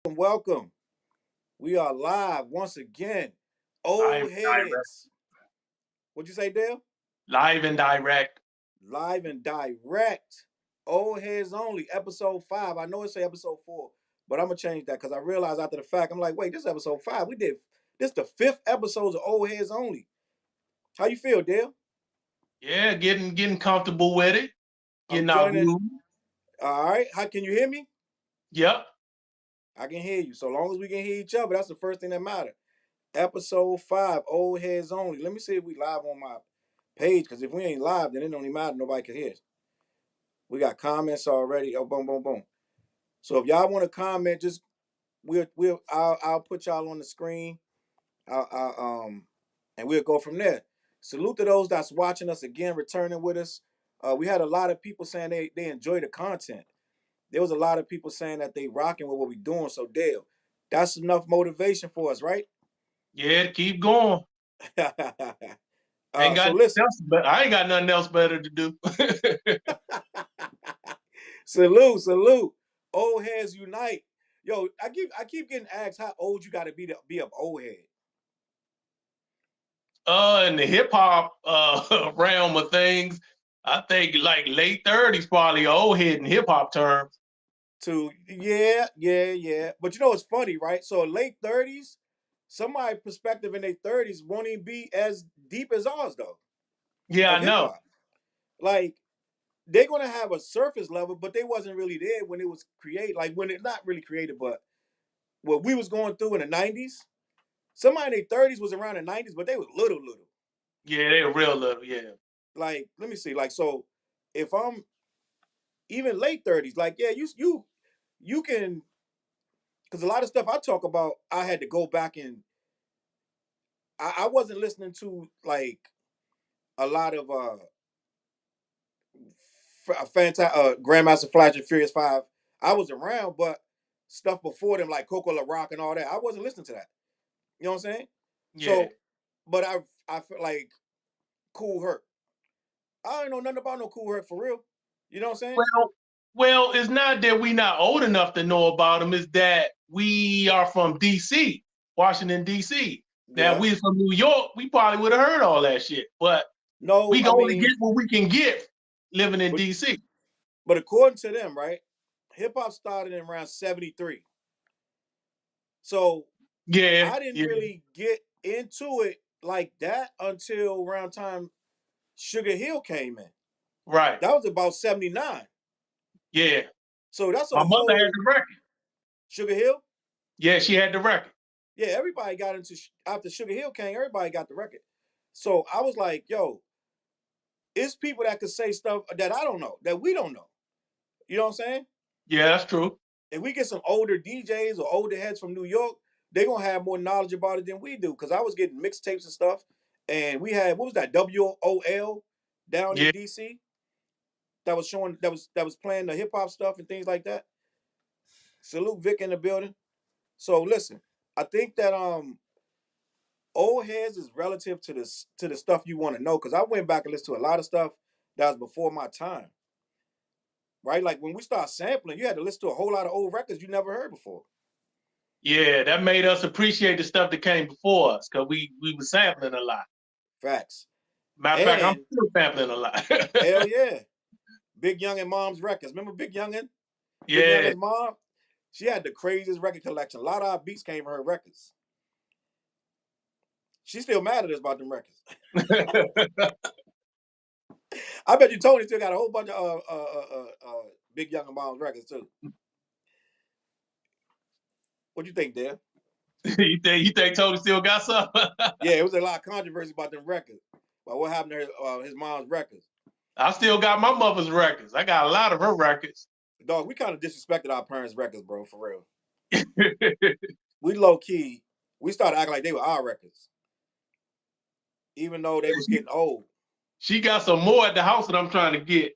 Welcome. We are live once again. Live Old and direct. heads. What'd you say, Dale? Live and direct. Live and direct. Old heads only. Episode 5. I know it say episode 4, but I'm gonna change that because I realized after the fact, I'm like, wait, this is episode 5. We did this the 5th episode of Old Heads Only. How you feel, Dale? Yeah, getting comfortable with it. I'm Getting our joining. view. All right. How can you hear me? Yep. I can hear you. So long as we can hear each other, that's the first thing that matters. Episode 5, Old Heads Only. Let me see if we live on my page, because if we ain't live, then it don't even matter. Nobody can hear us. We got comments already. Oh, boom, boom, boom. So if y'all want to comment, just I'll put y'all on the screen. And we'll go from there. Salute to those that's watching us again, returning with us. We had a lot of people saying they enjoy the content. There was a lot of people saying that they rocking with what we doing. So Dale, that's enough motivation for us, right? Yeah, keep going. So listen. I ain't got nothing else better to do. Salute. Old heads unite. Yo, I keep getting asked how old you gotta be to be an old head. In the hip hop realm of things, I think like late 30s probably old head in hip hop terms. Yeah. But you know it's funny, right? So late 30s, somebody's perspective in their 30s won't even be as deep as ours though. Yeah, I know. Like they're gonna have a surface level, but they wasn't really there when it was created. Like when it not really created, but what we was going through in the 90s. Somebody in their 30s was around the 90s, but they was little. Yeah, they were real little, yeah. Like, let me see. Like, so if I'm even late 30s, like, yeah, you can, because a lot of stuff I talk about, I had to go back and I wasn't listening to like a lot of Grandmaster Flash and Furious 5. I was around, but stuff before them like Coco La Rock and all that, I wasn't listening to that. You know what I'm saying? Yeah. So, but I feel like Cool Herc. I don't know nothing about no Cool Herc for real. You know what I'm saying? Well, it's not that we not old enough to know about them. It's that we are from D.C., Washington, D.C. Now, if we from New York, we probably would have heard all that shit. But no, we can only get what we can get living in D.C. But according to them, right, hip hop started in around 73. So yeah, I didn't really get into it like that until around time Sugar Hill came in. Right. That was about 79. Yeah. So that's my mother had the record. Sugar Hill? Yeah, she had the record. Yeah, everybody got into after Sugar Hill came, everybody got the record. So I was like, yo, it's people that could say stuff that I don't know, that we don't know. You know what I'm saying? Yeah, that's true. If we get some older DJs or older heads from New York, they're gonna have more knowledge about it than we do. Cause I was getting mixtapes and stuff, and we had, what was that, WOL down in DC that was showing, that was playing the hip hop stuff and things like that. Salute Vic in the building. So listen, I think that old heads is relative to the stuff you want to know. Cause I went back and listened to a lot of stuff that was before my time. Right? Like when we start sampling, you had to listen to a whole lot of old records you never heard before. Yeah, that made us appreciate the stuff that came before us because we were sampling a lot. Facts. Matter of fact, I'm still sampling a lot. Hell yeah. Big Youngin' Mom's records. Remember Big Youngin'? Yeah. Big Youngin's mom? She had the craziest record collection. A lot of our beats came from her records. She's still mad at us about them records. I bet you Tony still got a whole bunch of Big Youngin' Mom's records too. What you think, Dale? you think Tony still got some? Yeah, it was a lot of controversy about them records. About what happened to his mom's records. I still got my mother's records. I got a lot of her records. Dog, we kind of disrespected our parents' records, bro, for real. We low key, we started acting like they were our records, even though they was getting old. She got some more at the house that I'm trying to get.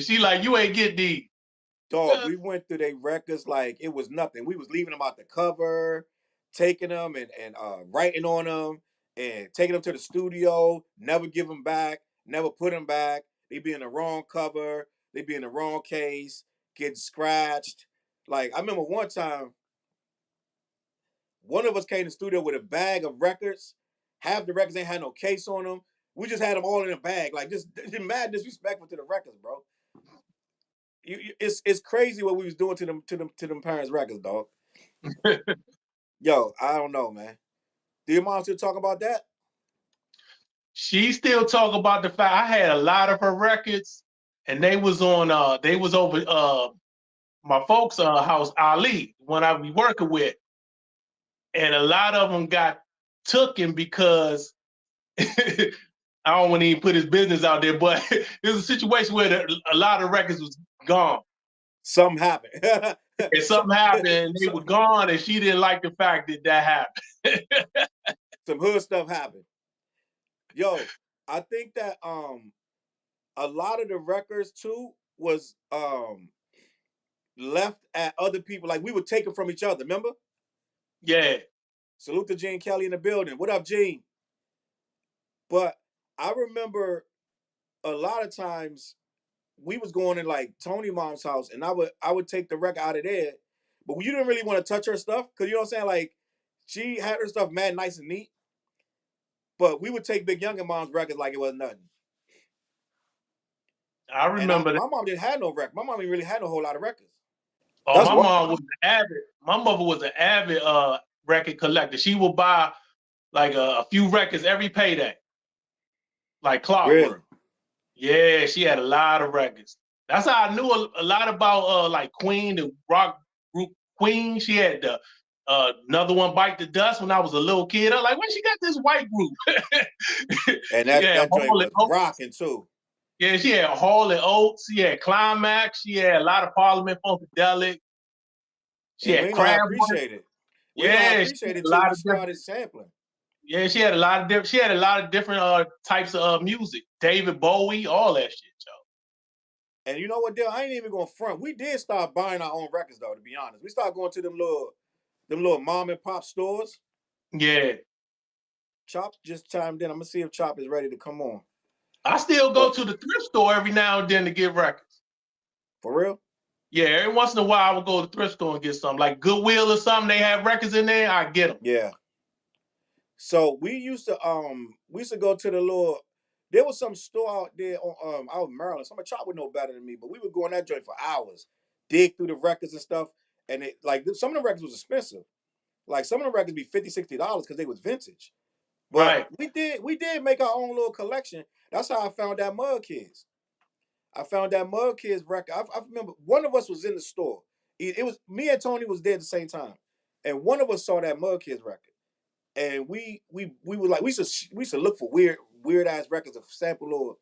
She like, you ain't get these. Dog, we went through their records like it was nothing. We was leaving them out the cover, taking them and writing on them, and taking them to the studio, never give them back, never put them back. They be in the wrong cover, they be in the wrong case. getting scratched. Like, I remember one time, one of us came to the studio with a bag of records. Half the records ain't had no case on them. We just had them all in a bag. Like, just mad disrespectful to the records, bro. It's crazy what we was doing to them parents' records, dog. Yo, I don't know, man. Do your mom still talk about that? She still talk about the fact I had a lot of her records, and they was on. They was over my folks' house, Ali, when I be working with, and a lot of them got taken because I don't want to even put his business out there, but it was a situation where a lot of records was gone. Something happened. And something happened, and they were gone, and she didn't like the fact that happened. Some hood stuff happened. Yo, I think that a lot of the records too was left at other people. Like, we would take them from each other, remember? Yeah. Salute to Gene Kelly in the building. What up, Gene? But I remember a lot of times we was going in like Tony mom's house, and I would take the record out of there, but you didn't really want to touch her stuff, because you know what I'm saying? Like, she had her stuff mad nice and neat, but we would take Big Young and Mom's records like it was nothing. I remember my mom didn't have no record. My mom didn't really have a whole lot of records. Oh, my mom was an avid. My mother was an avid record collector. She would buy like a few records every payday, like clockwork. Really? Yeah, she had a lot of records. That's how I knew a lot about like Queen, the rock group Queen. She had the another one, Bite the Dust, when I was a little kid. I'm like, when she got this white group? And that joint was rocking too. Yeah, she had Hall and Oates. She had Climax. She had a lot of Parliament Funkadelic. She had Crab. Appreciate it. Yeah, appreciate it till we started sampling. Yeah, she had a lot of different types of music. David Bowie, all that shit, yo. And you know what, Dale? I ain't even gonna front. We did start buying our own records, though. To be honest, we started going to them little mom and pop stores. Yeah. Chop just chimed in. I'm gonna see if Chop is ready to come on. I still go to the thrift store every now and then to get records. For real? Yeah, every once in a while I would go to the thrift store and get something. Like Goodwill or something, they have records in there, I get them. Yeah. So we used to go to the little, there was some store out there on out in Maryland. Some of Chop would know better than me, but we would go in that joint for hours, dig through the records and stuff. And it, like, some of the records was expensive. Like, some of the records be $50, $60 because they was vintage. But we did make our own little collection. That's how I found that Mud Kids. I found that Mud Kids record. I remember one of us was in the store. It was me and Tony was there at the same time, and one of us saw that Mud Kids record, and we were like, we used to look for weird ass records of sample little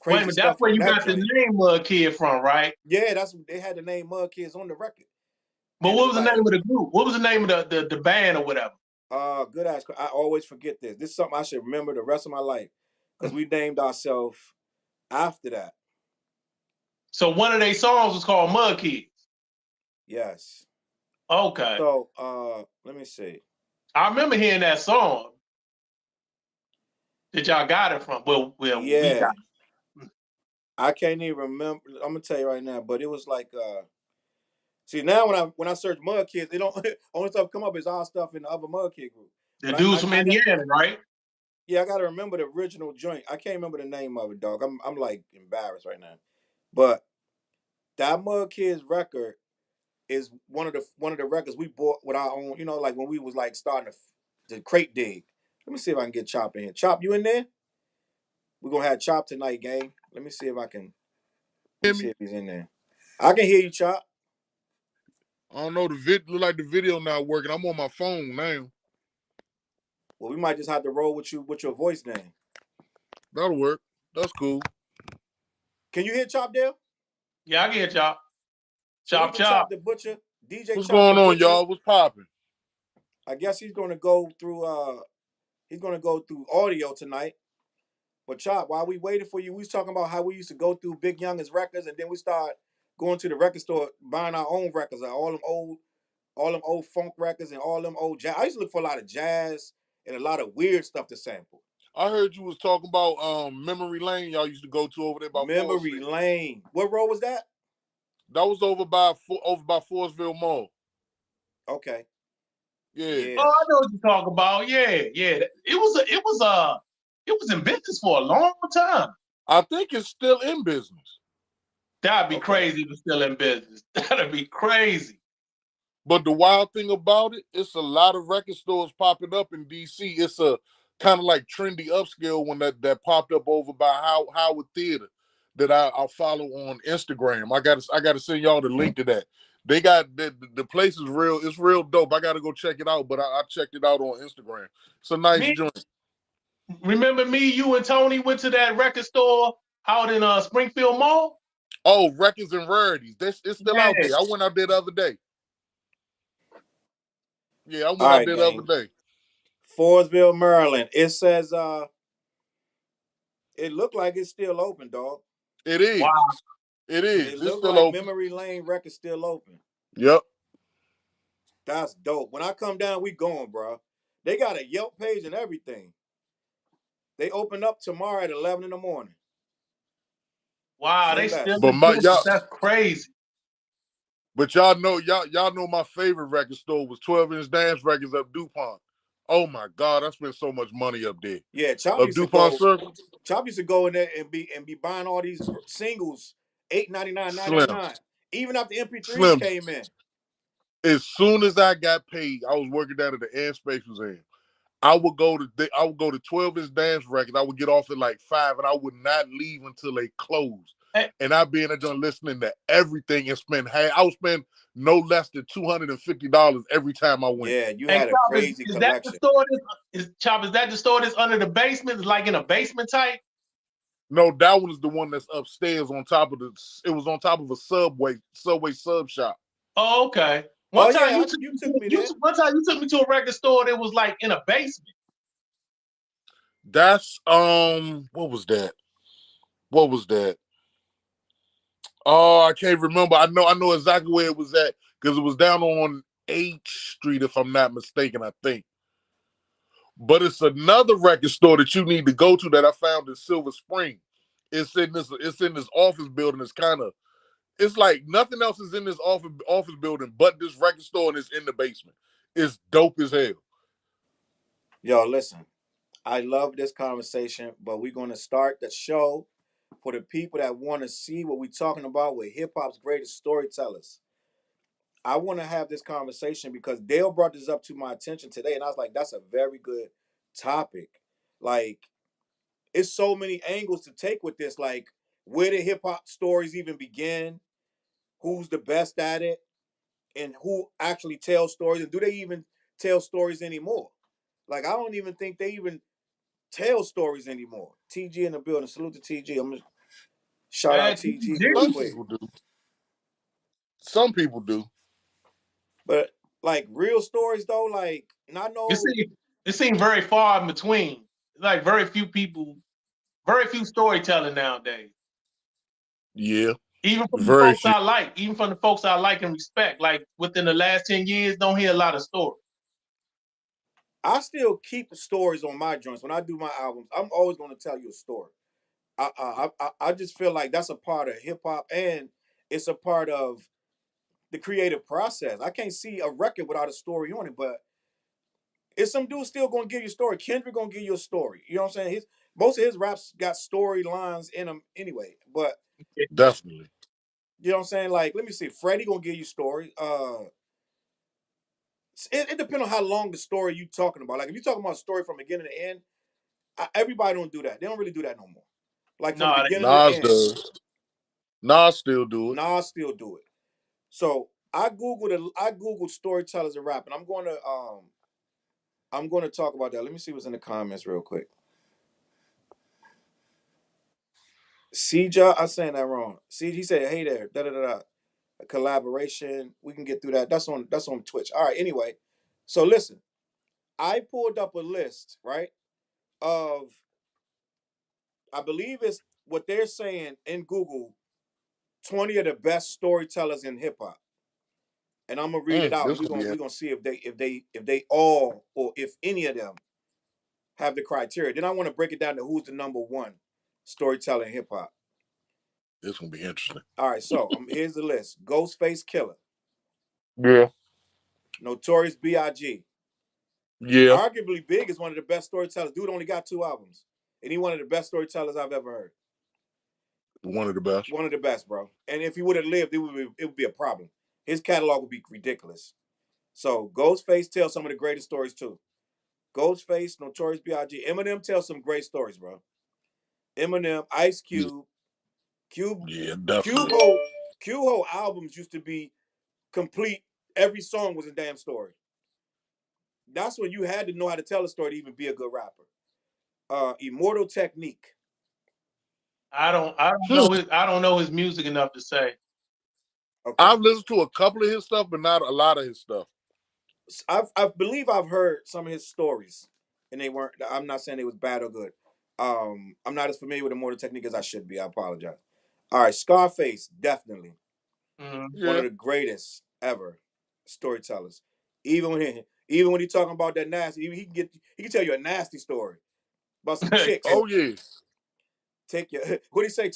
crazy. Wait a minute, that's where you got the name Mud Kid from, right? Yeah, they had the name Mud Kids on the record. But what was the name of the group? What was the name of the band or whatever? Good ass. I always forget this. This is something I should remember the rest of my life, because we named ourselves after that. So one of their songs was called Mud Kids. Yes. Okay. So let me see. I remember hearing that song. That y'all got it from? Well, yeah. We got it. I can't even remember. I'm gonna tell you right now, but it was like see, now when I search Mud Kids, they don't only stuff come up is our stuff in the other Mud Kid group. The dudes from Indiana, right? Yeah, I gotta remember the original joint. I can't remember the name of it, dog. I'm like embarrassed right now. But that Mud Kids record is one of the records we bought with our own, you know, like when we was like starting to crate dig. Let me see if I can get Chop in here. Chop, you in there? We're gonna have Chop tonight, gang. Let me see if I can see if he's in there. I can hear you, Chop. I don't know, look like the video not working. I'm on my phone now. Well, we might just have to roll with you with your voice then. That'll work. That's cool. Can you hear Chop there? Yeah, I can hear Chop. Chop the Butcher. DJ What's Chop going on, y'all? What's popping? I guess he's gonna go through audio tonight. But Chop, while we waited for you, we was talking about how we used to go through Big Young's records, and then we start going to the record store buying our own records, like all them old funk records and all them old jazz. I used to look for a lot of jazz and a lot of weird stuff to sample. I heard you was talking about Memory Lane. Y'all used to go to over there by Memory Lane. What road was that? That was over by Forestville Mall. Okay. Yeah. Yeah. Oh, I know what you're talking about. Yeah. It was in business for a long time. I think it's still in business. That'd be Okay. crazy if it's still in business. That'd be crazy. But the wild thing about it, it's a lot of record stores popping up in DC. It's a kind of like trendy upscale one that popped up over by Howard Theater that I follow on Instagram. I gotta send y'all the link to that. They got the place is real. It's real dope. I gotta go check it out. But I checked it out on Instagram. It's a nice joint. Remember me, you, and Tony went to that record store out in Springfield Mall? Oh, Records and Rarities. It's still out Yeah. there. I went out there the other day. Yeah, I went All out right, there the gang. other day. Forestville, Maryland. It says it looked like it's still open, dog. It is. Wow. It is. It It's looked still like open. Memory Lane Record's still open. Yep. That's dope. When I come down, we going, bro. They got a Yelp page and everything. They open up tomorrow at 11 in the morning. Wow, Say they still less. But in business. That's crazy. But y'all know my favorite record store was 12-inch Dance Records up DuPont. Oh my God, I spent so much money up there. Yeah, Chop Up used to DuPont go. Circle. Chop used to go in there and be buying all these singles, $8.99, Slim. $9.99. Even after MP3s Slim. came in. As soon as I got paid, I was working down at the Air Space Museum. I would go to 12-inch Dance Records. I would get off at like 5, and I would not leave until they closed. And I'd be in a joint listening to everything and I would spend no less than $250 every time I went. Yeah, you And had a Chop, crazy is that the collection. store is that the store that's under the basement? It's like in a basement type? No, that one is the one that's upstairs on top of it was on top of a Subway sub shop. Oh, okay. Oh, One time yeah, you took me there. one time you took me to a record store that was like in a basement. That's what was that? What was that? Oh, I can't remember. I know exactly where it was at because it was down on H Street, if I'm not mistaken, I think. But it's another record store that you need to go to that I found in Silver Spring. It's in this office building. It's like nothing else is in this office building but this record store, and it's in the basement. It's dope as hell. Yo, listen, I love this conversation, but we're going to start the show for the people that want to see what we're talking about with hip hop's greatest storytellers. I want to have this conversation because Dale brought this up to my attention today, and I was like, that's a very good topic. Like, it's so many angles to take with this. Like, where did hip hop stories even begin? Who's the best at it? And who actually tells stories? And do they even tell stories anymore? Like, I don't even think they even tell stories anymore. TG in the building. Salute to TG. I'm gonna shout out TG real Some quick. people do. Some people do. But like real stories though, like not no. It seemed very far in between. Like very few people, very few storytelling nowadays. Yeah. Even from the Very folks few. I like, even from the folks I like and respect. Like within the last 10 years, don't hear a lot of stories. I still keep stories on my joints when I do my albums. I'm always going to tell you a story. I just feel like that's a part of hip hop and it's a part of the creative process. I can't see a record without a story on it, but it's some dude still gonna give you a story. Kendrick gonna give you a story. You know what I'm saying? Most of his raps got storylines in them anyway. But Definitely. you know what I'm saying? Like, let me see. Freddie gonna give you a story. It depends on how long the story you talking about. Like, if you're talking about a story from beginning to end, everybody don't do that. They don't really do that no more. Like from No, beginning to Nas end. does. Nas still do it. Nas still do it. So I googled storytellers and rap, and I'm going to talk about that. Let me see what's in the comments real quick. CJ, I'm saying that wrong. CJ, he said, "Hey there, da da da da." A collaboration. We can get through that. That's on Twitch. All right. Anyway, so listen, I pulled up a list, right, of I believe it's what they're saying in Google, 20 of the best storytellers in hip hop, and I'm gonna read it out, and This could be we're it. gonna see if they all or if any of them have the criteria. Then I want to break it down to who's the number one storyteller in hip hop. It's gonna be interesting. All right, so here's the list: Ghostface Killer, Yeah. Notorious B.I.G. Yeah. Arguably, Big is one of the best storytellers. Dude only got 2 albums, and he's one of the best storytellers I've ever heard. One of the best. One of the best, bro. And if he would have lived, it would be a problem. His catalog would be ridiculous. So Ghostface tells some of the greatest stories too. Ghostface, Notorious B.I.G. Eminem tells some great stories, bro. Eminem, Ice Cube, Yeah, definitely. Q-Ho albums used to be complete. Every song was a damn story. That's when you had to know how to tell a story to even be a good rapper. Immortal Technique. I don't know his music enough to say. Okay. I've listened to a couple of his stuff, but not a lot of his stuff. I believe I've heard some of his stories, and they weren't. I'm not saying they was bad or good. I'm not as familiar with Immortal Technique as I should be. I apologize. All right, Scarface, definitely one of the greatest ever storytellers. Even when he talking about that nasty, he can tell you a nasty story about some chicks. Oh yeah. Take your what do you say?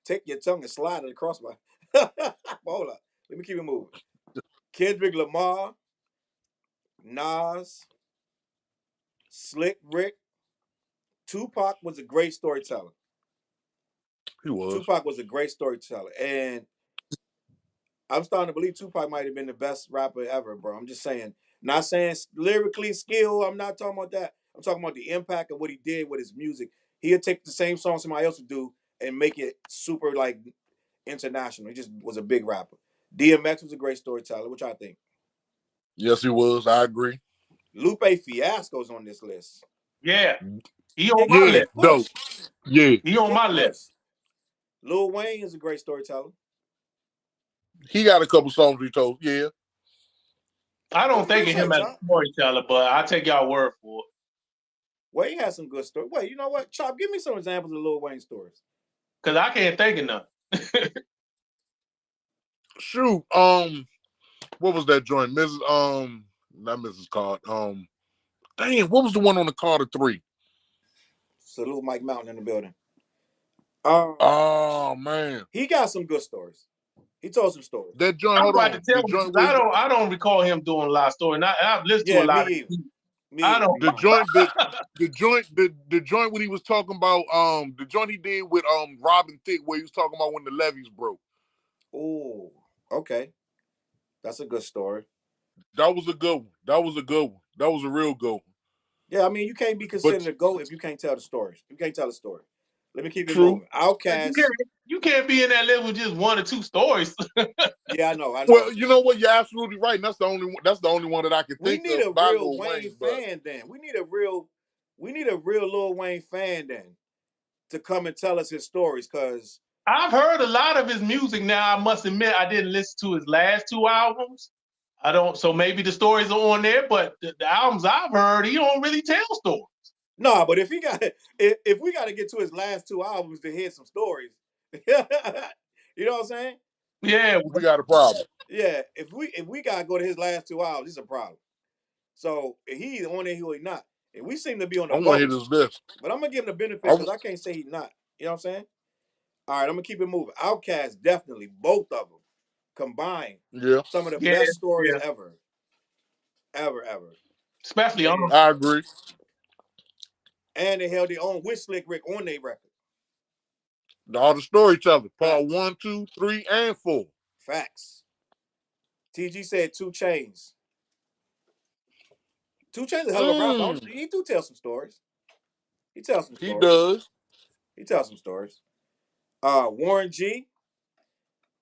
Take your tongue and slide it across my. Hold up. Let me keep it moving. Kendrick Lamar, Nas, Slick Rick. Tupac was a great storyteller. He was. Tupac was a great storyteller, and I'm starting to believe Tupac might have been the best rapper ever, bro. I'm just saying. Not saying lyrically skill. I'm not talking about that. I'm talking about the impact of what he did with his music. He'd take the same song somebody else would do and make it super like international. He just was a big rapper. DMX was a great storyteller, which I think. Yes, he was. I agree. Lupe Fiasco's on this list. Yeah. He on my list. Dope. Yeah. He on my list. Lil Wayne is a great storyteller. He got a couple songs he told. Yeah. I don't think of him as a storyteller, but I'll take y'all word for it. Wayne has some good stories. Wait, you know what? Chop, give me some examples of Lil Wayne stories. Because I can't think of none. Shoot. What was that joint? Not Mrs. Card. Dang, what was the one on the Carter 3? Salute Mike Mountain in the building. Oh man. He got some good stories. He told some stories. That joint, I'm hold about on. to tell you, I don't recall him doing a lot of stories. I've listened to a lot of I don't. The joint when he was talking about the joint he did with Robin Thicke where he was talking about when the levees broke. Oh, okay. That's a good story. That was a good one. That was a real good one. Yeah, I mean, you can't be considered a GOAT if you can't tell the stories. You can't tell a story. Let me keep it moving. Outkast. You can't be in that list with just 1 or 2 stories. Yeah, I know. Well, you know what? You're absolutely right. And that's the only one that I can think of. We need a real Wayne fan but... then. We need a real Lil Wayne fan then to come and tell us his stories, because I've heard a lot of his music now. I must admit I didn't listen to his last 2 albums. So maybe the stories are on there, but the albums I've heard, he don't really tell stories. No, but if we got to get to his last 2 albums to hear some stories, you know what I'm saying? Yeah, we got a problem. Yeah, if we gotta go to his last 2 albums, it's a problem. So he either on there or he not. And we seem to be on the boat. But I'm gonna give him the benefit because I can't say he's not. You know what I'm saying? All right, I'm gonna keep it moving. Outkast, definitely, both of them combined. Yeah, some of the best stories ever. Especially on. I agree. And they held their own with Slick Rick on their record. All the storytellers, part 1, 2, 3, and 4. Facts. TG said 2 Chainz. 2 Chainz is a hell of a rapper. He do tell some stories. He tells some stories. He does. He tells some stories. Warren G.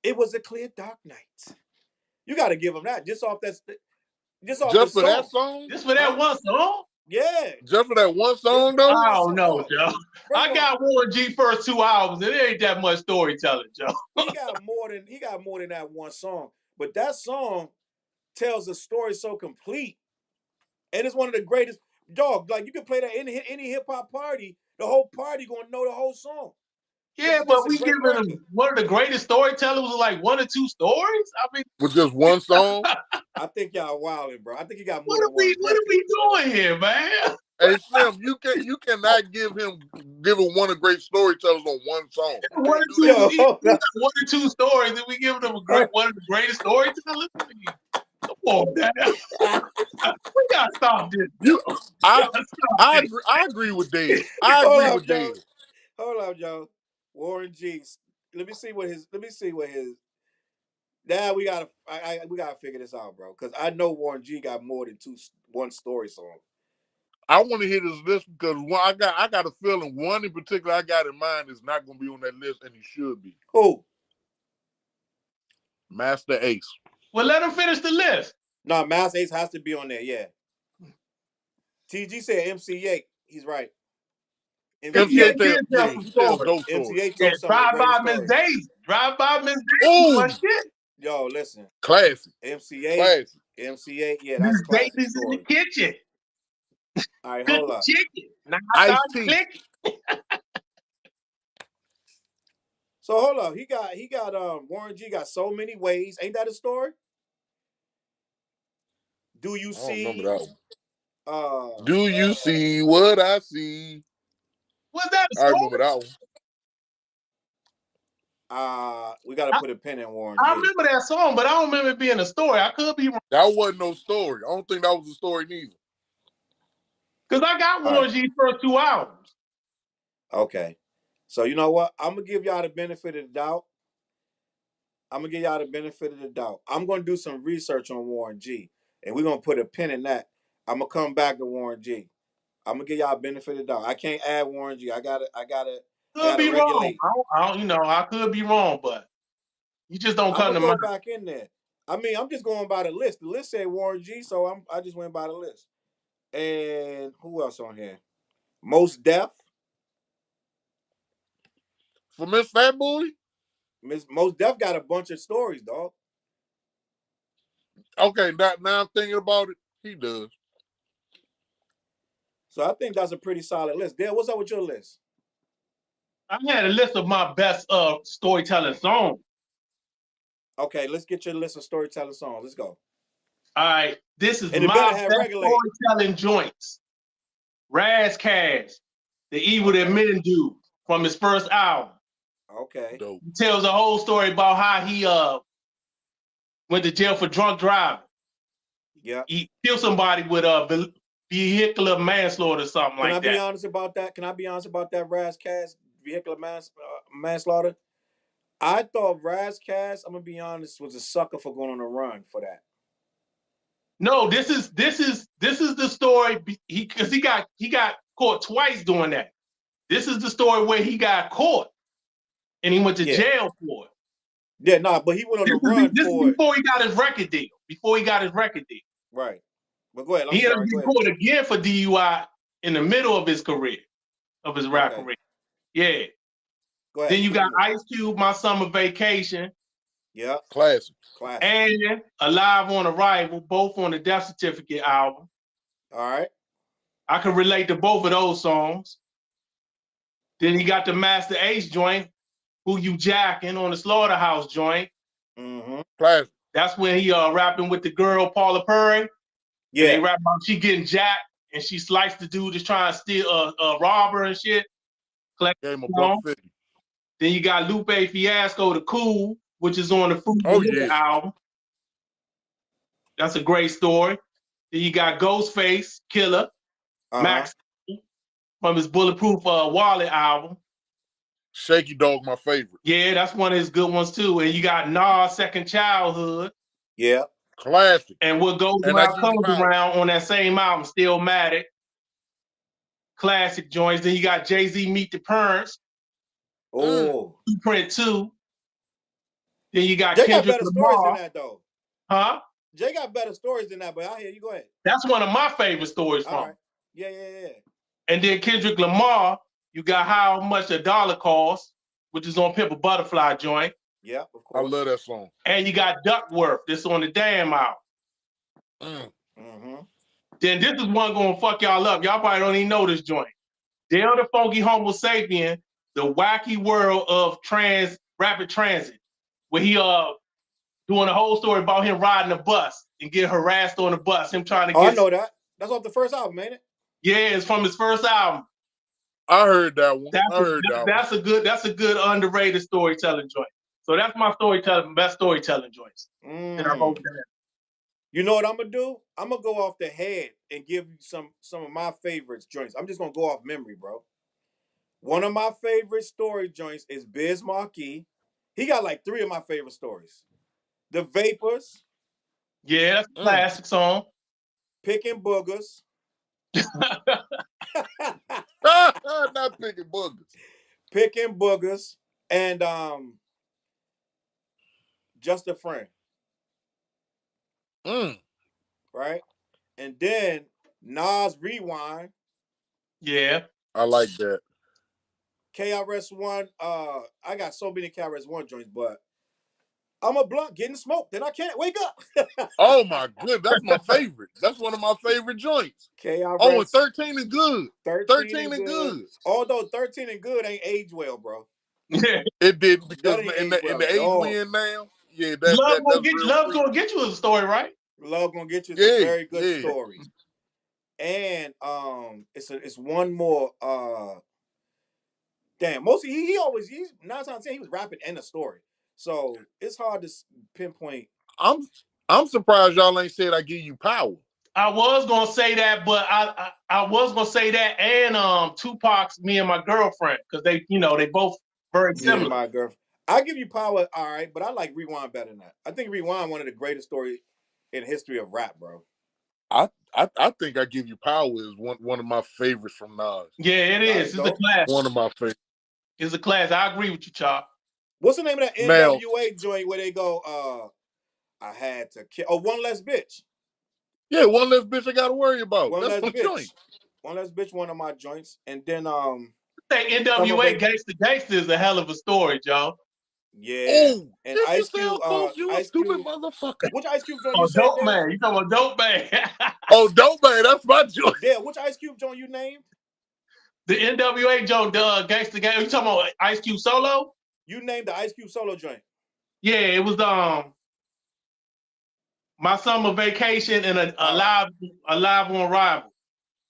It was a clear dark night. You got to give him that just off that. Just for that song. Just for that one song. Yeah. Just for that one song, though. I don't know, Joe. I got Warren G first 2 albums, and it ain't that much storytelling, Joe. he got more than that one song, but that song tells a story so complete, and it's one of the greatest. Dog, like you can play that in any hip hop party, the whole party gonna know the whole song. Yeah, but we giving him one of the greatest storytellers with like 1 or 2 stories. I mean, with just one song. I think y'all wilding, bro. I think he got more What are than one we doing here, man? Hey Slim, you cannot give him one of the great storytellers on one song. You One or can't do two, that. Yo, he got one or two stories, and we give them one of the greatest storytellers. Come on, man. We gotta stop this. I agree with Dave. I Hold agree up, with Joe. Dave. Hold up, Joe. Warren G. Let me see what his. Now we gotta. We gotta figure this out, bro. Because I know Warren G got more than one story song. I want to hear this list because I got a feeling one in particular I got in mind is not going to be on that list, and he should be. Who? Master Ace. Well, let him finish the list. No, Master Ace has to be on there. Yeah. TG said MC8. He's right. MC8 did tell he some tells stories. dope stories. MC8 Yeah, told some of the Drive greatest by Miss stories. Daisy. Drive by Miss Daisy. Oh, shit. Yo, listen. Classic. MC8. Classic. MC8. Yeah, Miss that's a classic Daisy's story. in the kitchen. All right, Good hold up. chicken. Now I start clicking. So hold up. He got Warren G got so many ways. Ain't that a story? Do you I don't remember see? that one. Do you see what I see? Was that a I story? remember that one. We got to put a pin in Warren G. I remember that song, but I don't remember it being a story. I could be wrong. That wasn't no story. I don't think that was a story neither. Because I got Warren G's first 2 albums. Okay. So you know what? I'm going to give y'all the benefit of the doubt. I'm going to do some research on Warren G. And we're going to put a pin in that. I'm going to come back to Warren G. I'm going to give y'all a benefit of the doubt. I can't add Warren G. I got to regulate. Wrong. I could be wrong, but you just don't come to mind. I'm going to go back in there. I mean, I'm just going by the list. The list said Warren G, so I just went by the list. And who else on here? Most Def. For Miss Fat Boy? Most Def got a bunch of stories, dog. Okay, now I'm thinking about it. He does. So I think that's a pretty solid list. Dale, what's up with your list? I had a list of my best storytelling songs. Okay, let's get your list of storytelling songs. Let's go. All right, this is and my best storytelling joints. ReStream, the Evil That Men Do, from his first album. Okay. Dope. He tells a whole story about how he went to jail for drunk driving. Yeah. He killed somebody with a vehicular manslaughter or something like that. Can I be honest about that? ReStream vehicular manslaughter? I thought ReStream, I'm gonna be honest, was a sucker for going on a run for that. No, this is the story because he got caught twice doing that. This is the story where he got caught and he went to jail for it. Yeah, but he went on the run this is before he got his record deal. Right. But go ahead. He ended up getting caught again for DUI in the middle of his career, of his rap career. Yeah. Go ahead. Then you got Ice Cube, My Summer Vacation. Yeah. Classic. And Alive on Arrival, both on the Death Certificate album. All right. I can relate to both of those songs. Then he got the Master Ace joint, Who You Jacking, on the Slaughterhouse joint. Mm-hmm. Classic. That's when he rapping with the girl Paula Perry. Yeah. And they rap about she getting jacked and she sliced the dude that's trying to steal rob her and shit. Game of $150. Then you got Lupe Fiasco, The Cool, which is on the Fruit album. That's a great story. Then you got Ghostface, Killer, Max from his Bulletproof Wallet album. Shaky Dog, my favorite. Yeah, that's one of his good ones too. And you got Nas, Second Childhood. Yeah. Classic. And What Goes Around Comes Around on that same album, Stillmatic. Classic joints. Then you got Jay-Z, Meet the Parents. Oh. Blueprint 2. Then you got Jay Kendrick got better Lamar. stories than that, though. Huh? Jay got better stories than that, but I hear you. Go ahead. That's one of my favorite stories from him. Yeah. And then Kendrick Lamar, you got How Much a Dollar Costs, which is on Pimp a Butterfly joint. Yeah, of course. I love that song. And you got Duckworth, this on the Damn album. Mm-hmm. Then this is one gonna fuck y'all up. Y'all probably don't even know this joint. Dale the Funky Homo Sapien, The Wacky World of Rapid Transit, where he doing a whole story about him riding a bus and get harassed on the bus. Him trying to Oh, get. I know that. That's off the first album, ain't it? Yeah, it's from his first album. I heard that one. That's a good underrated storytelling joint. So that's my best storytelling joints. That I wrote down. You know what I'm gonna do? I'm gonna go off the head and give you some of my favorites joints. I'm just gonna go off memory, bro. One of my favorite story joints is Biz Markie. He got like 3 of my favorite stories. The Vapors. Yeah, that's a classic song. Picking Boogers. Not Picking Boogers. Picking Boogers. And Just a Friend. Right? And then Nas Rewind. Yeah. I like that. KRS-One. I got so many KRS-One joints, but I'm a blunt getting smoked, and I can't wake up. Oh my goodness, that's my favorite. That's one of my favorite joints. KRS. Oh, and 13 and Good. 13 and good. Although 13 and Good ain't aged well, bro. Yeah. It did, because in the age we in now, yeah, that's Love Gonna Get You is a story, right? Love Gonna Get You is a very good story. And it's one more. Damn, mostly he's 9 times out of 10 he was rapping in a story, so it's hard to pinpoint. I'm surprised y'all ain't said I Give You Power. I was gonna say that, but I was gonna say that and Tupac's Me and My Girlfriend, because they both very similar. Me and My Girlfriend. I Give You Power, all right, but I like Rewind better than that. I think Rewind one of the greatest stories in history of rap, bro. I think I Give You Power is one of my favorites from Nas. Yeah, it is. It's a class. One of my favorites. It's a class. I agree with you, Chop. What's the name of that NWA joint where they go, I had to kill One Less Bitch? Yeah, One Less Bitch I gotta worry about. One That's Less my Bitch. joint. One Less Bitch, one of my joints. And then say NWA Gangsta is a hell of a story, Joe. Yeah. Oh, and Ice Cube, you a stupid motherfucker. Which Ice Cube joint you said? Dope Man. You talking about Dope Man? Oh, Dope Man, that's my joint. Yeah, which Ice Cube joint you named? The NWA joint, Gangsta Gang. You talking about Ice Cube solo? You named the Ice Cube solo joint. Yeah, it was My Summer Vacation and Alive on Rival.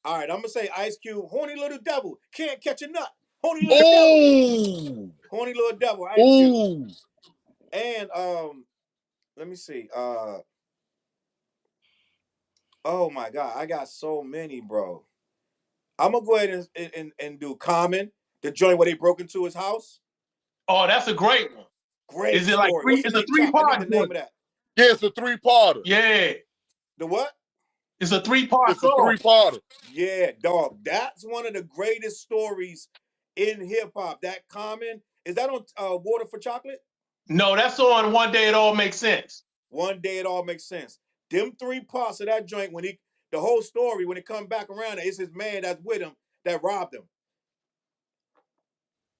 All right, I'm gonna say Ice Cube, Horny Little Devil, Can't Catch a Nut. Horny Little Devil. Horny Little Devil, Ice Cube. And let me see. Oh my God, I got so many, bro. I'm gonna go ahead and do Common, the joint where they broke into his house. Oh, that's a great one. Great Is it story. like it's a 3-part? I need the name of that. Yeah, it's a 3-parter. Yeah. The what? It's a 3-part. It's a 3-parter. Yeah, dog. That's one of the greatest stories in hip hop. That Common, is that on Water for Chocolate? No, that's on One Day It All Makes Sense. One Day It All Makes Sense. Them 3 parts of that joint, the whole story, when it comes back around, it's his man that's with him that robbed him.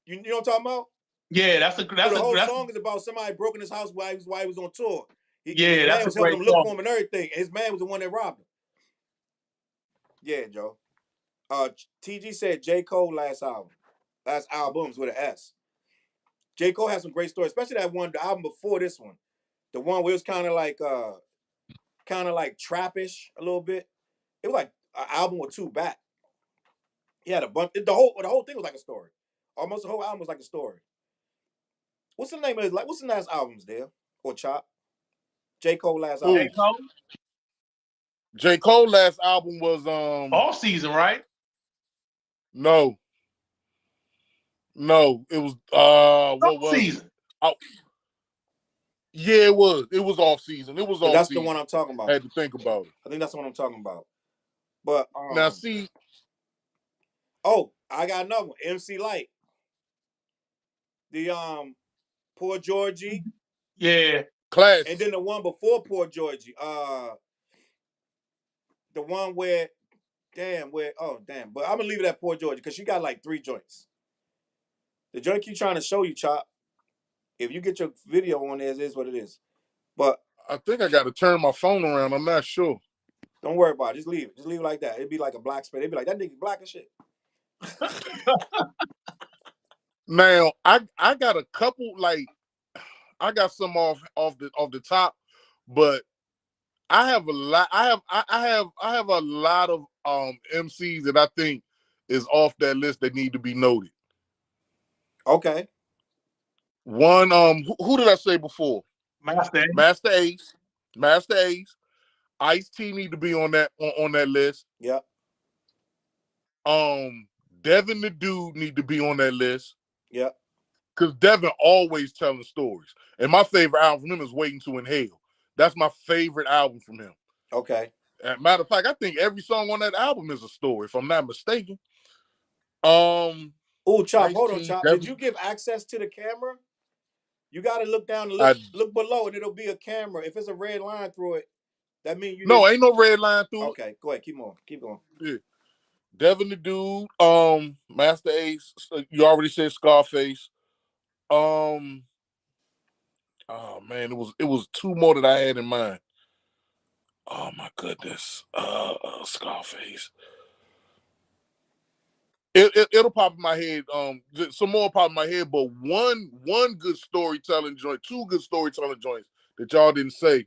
You know what I'm talking about? Yeah, the whole song is about somebody broke in his house while he was on tour. His man was helping him look for him and everything. And his man was the one that robbed him. Yeah, Joe. TG said J. Cole last albums with an S. J. Cole has some great stories, especially the album before this one. The one where it was kind of like trappish a little bit. It was like an album or 2 back. He had a bunch. The whole thing was like a story. Almost the whole album was like a story. What's the name of what's the last albums there? Or Chop? J. Cole last album. J. Cole last album was Off Season, right? No, it was what was Season. It? Oh, yeah, it was. It was Off Season. It was Off That's Season. the one I'm talking about. I had to think about it. I think that's the one I'm talking about. But now see. Oh, I got another one. MC Light. The Poor Georgie. Yeah. Class. And then the one before Poor Georgie. The one where but I'm gonna leave it at Poor Georgie because she got like 3 joints. The joint keep trying to show you, Chop. If you get your video on there, it is what it is. But I think I got to turn my phone around. I'm not sure. Don't worry about it. Just leave it. Just leave it like that. It'd be like a black space. It'd be like, that nigga black as shit. Now, I got a couple, I got some off the top, but I have a lot. I have a lot of MCs that I think is off that list that need to be noted. Okay. One, who did I say before? Master Ace. Master Ace. Ice-T need to be on that list. Yep. Devin the Dude need to be on that list. Yep. Because Devin always telling stories. And my favorite album from him is Waiting to Inhale. That's my favorite album from him. Okay. Matter of fact, I think every song on that album is a story, if I'm not mistaken. Oh, Chop, hold on, Ice-T, Chop. Devin, Did you give access to the camera? You got to look down and look below, and it'll be a camera. If it's a red line through it, that means you. No, ain't no red line through it. Okay, go ahead. Keep on. Keep going. Yeah. Devin the Dude, Master Ace. You already said Scarface. Oh man, it was two more that I had in mind. Oh my goodness, Scarface. It'll pop in my head. Some more pop in my head, but one good storytelling joint, two good storytelling joints that y'all didn't say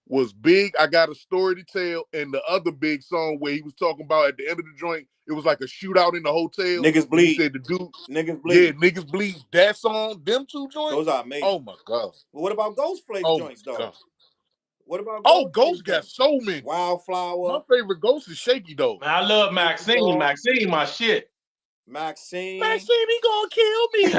was Big. I Got a Story to Tell, and the other big song where he was talking about at the end of the joint, it was like a shootout in the hotel. Niggas bleed. He said the dude. Niggas bleed. Yeah, niggas bleed. That song, them two joints. Those are amazing. Oh my god. But what about Ghostface joints though? God. What about Ghost got so many. Wildflower. My favorite Ghost is Shaky though. Man, I love Maxine. Maxine, my shit. Maxine, he gonna kill me.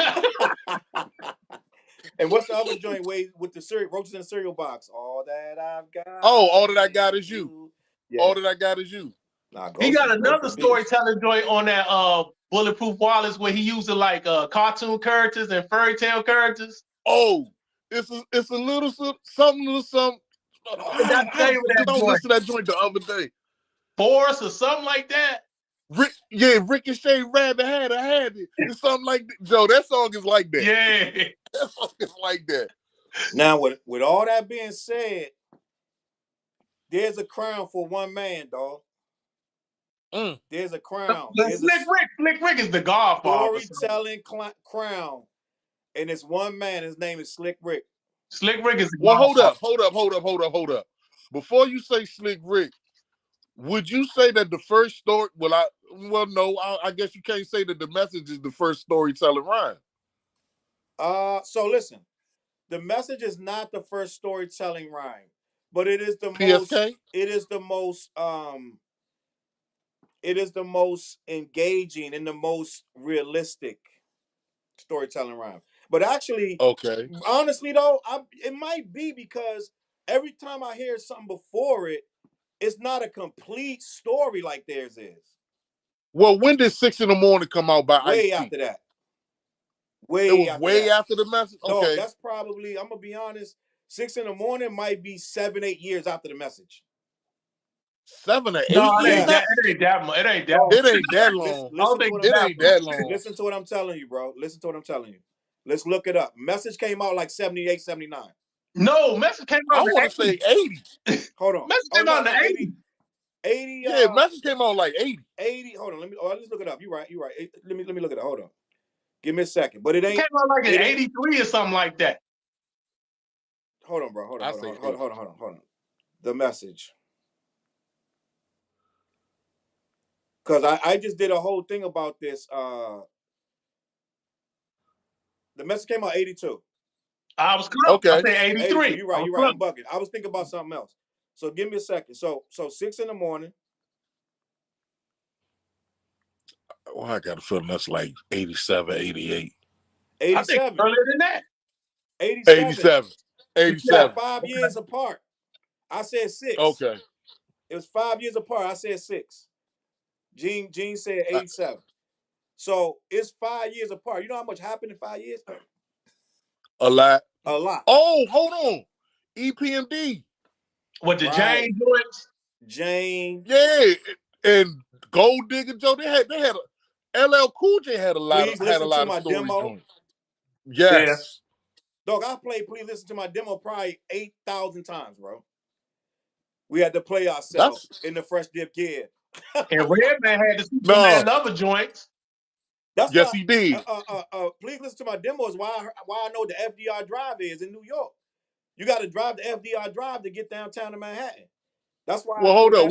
And what's the other joint with the cereal, roaches in the cereal box? All that I've got. Oh, all that I got is you. Yeah. All that I got is you. Nah, he got another storytelling joint on that Bulletproof Wallace where he using like cartoon characters and fairy tale characters. Oh, it's a little something. I listened to that joint the other day. Force or something like that. Ricochet Rabbit had it. It's something like that. Joe, that song is like that. Yeah. That song is like that. Now, with all that being said, there's a crown for one man, dog. There's a crown. Slick Rick is the godfather. Storytelling crown. And it's one man. His name is Slick Rick. Slick Rick is the godfather. Hold up. Before you say Slick Rick, would you say that the first story? No. I guess you can't say that The Message is the first storytelling rhyme. So listen, The Message is not the first storytelling rhyme, but it is the PSK? It is the most engaging and the most realistic storytelling rhyme. But actually, okay. Honestly though, it might be because every time I hear something before it, it's not a complete story like theirs is. Well, when did 6 in the Morning come out by Way Ice-T? after that. Way after The Message? Okay. No, that's probably, I'm going to be honest, 6 in the Morning might be 7-8 years after The Message. 7 or 8 no, years? It ain't that long. It ain't that long. Listen to what I'm telling you, bro. Listen to what I'm telling you. Let's look it up. Message came out like 78, 79. No, Message came out I want to say 80. Hold on. Message came out in the 80s. 80. Yeah, Message came out like 80. 80. Hold on. Let's look it up. You're right. Let me look it up. Hold on. Give me a second. But it ain't. It came out like in 83 or something like that. Hold on, bro. Hold on. The Message. Because I just did a whole thing about this. The Message came out 82. I was close. Okay. I said 83. You're right. I'm bugging. I was thinking about something else. So give me a second. So 6 in the Morning. Well, I got a feeling that's like 87, 88. 87. I think earlier than that. 87. 87. 5 years apart. I said 6. Okay. It was 5 years apart. I said 6. Gene said 87. So it's 5 years apart. You know how much happened in 5 years? A lot. Oh, hold on. EPMD. What, the Jane joints? Jane. Yeah. And Gold Digger Joe, they had LL Cool J had a lot of story joints. Yes. Yeah. Dog, I played Please Listen to My Demo probably 8,000 times, bro. We had to play ourselves in the Fresh Dip Kid. And Redman had the Superman and other joints. Yes, he did. Please Listen to My Demo is why I know the FDR Drive is in New York. You got to drive the FDR Drive to get downtown to Manhattan. That's why. Well, hold up.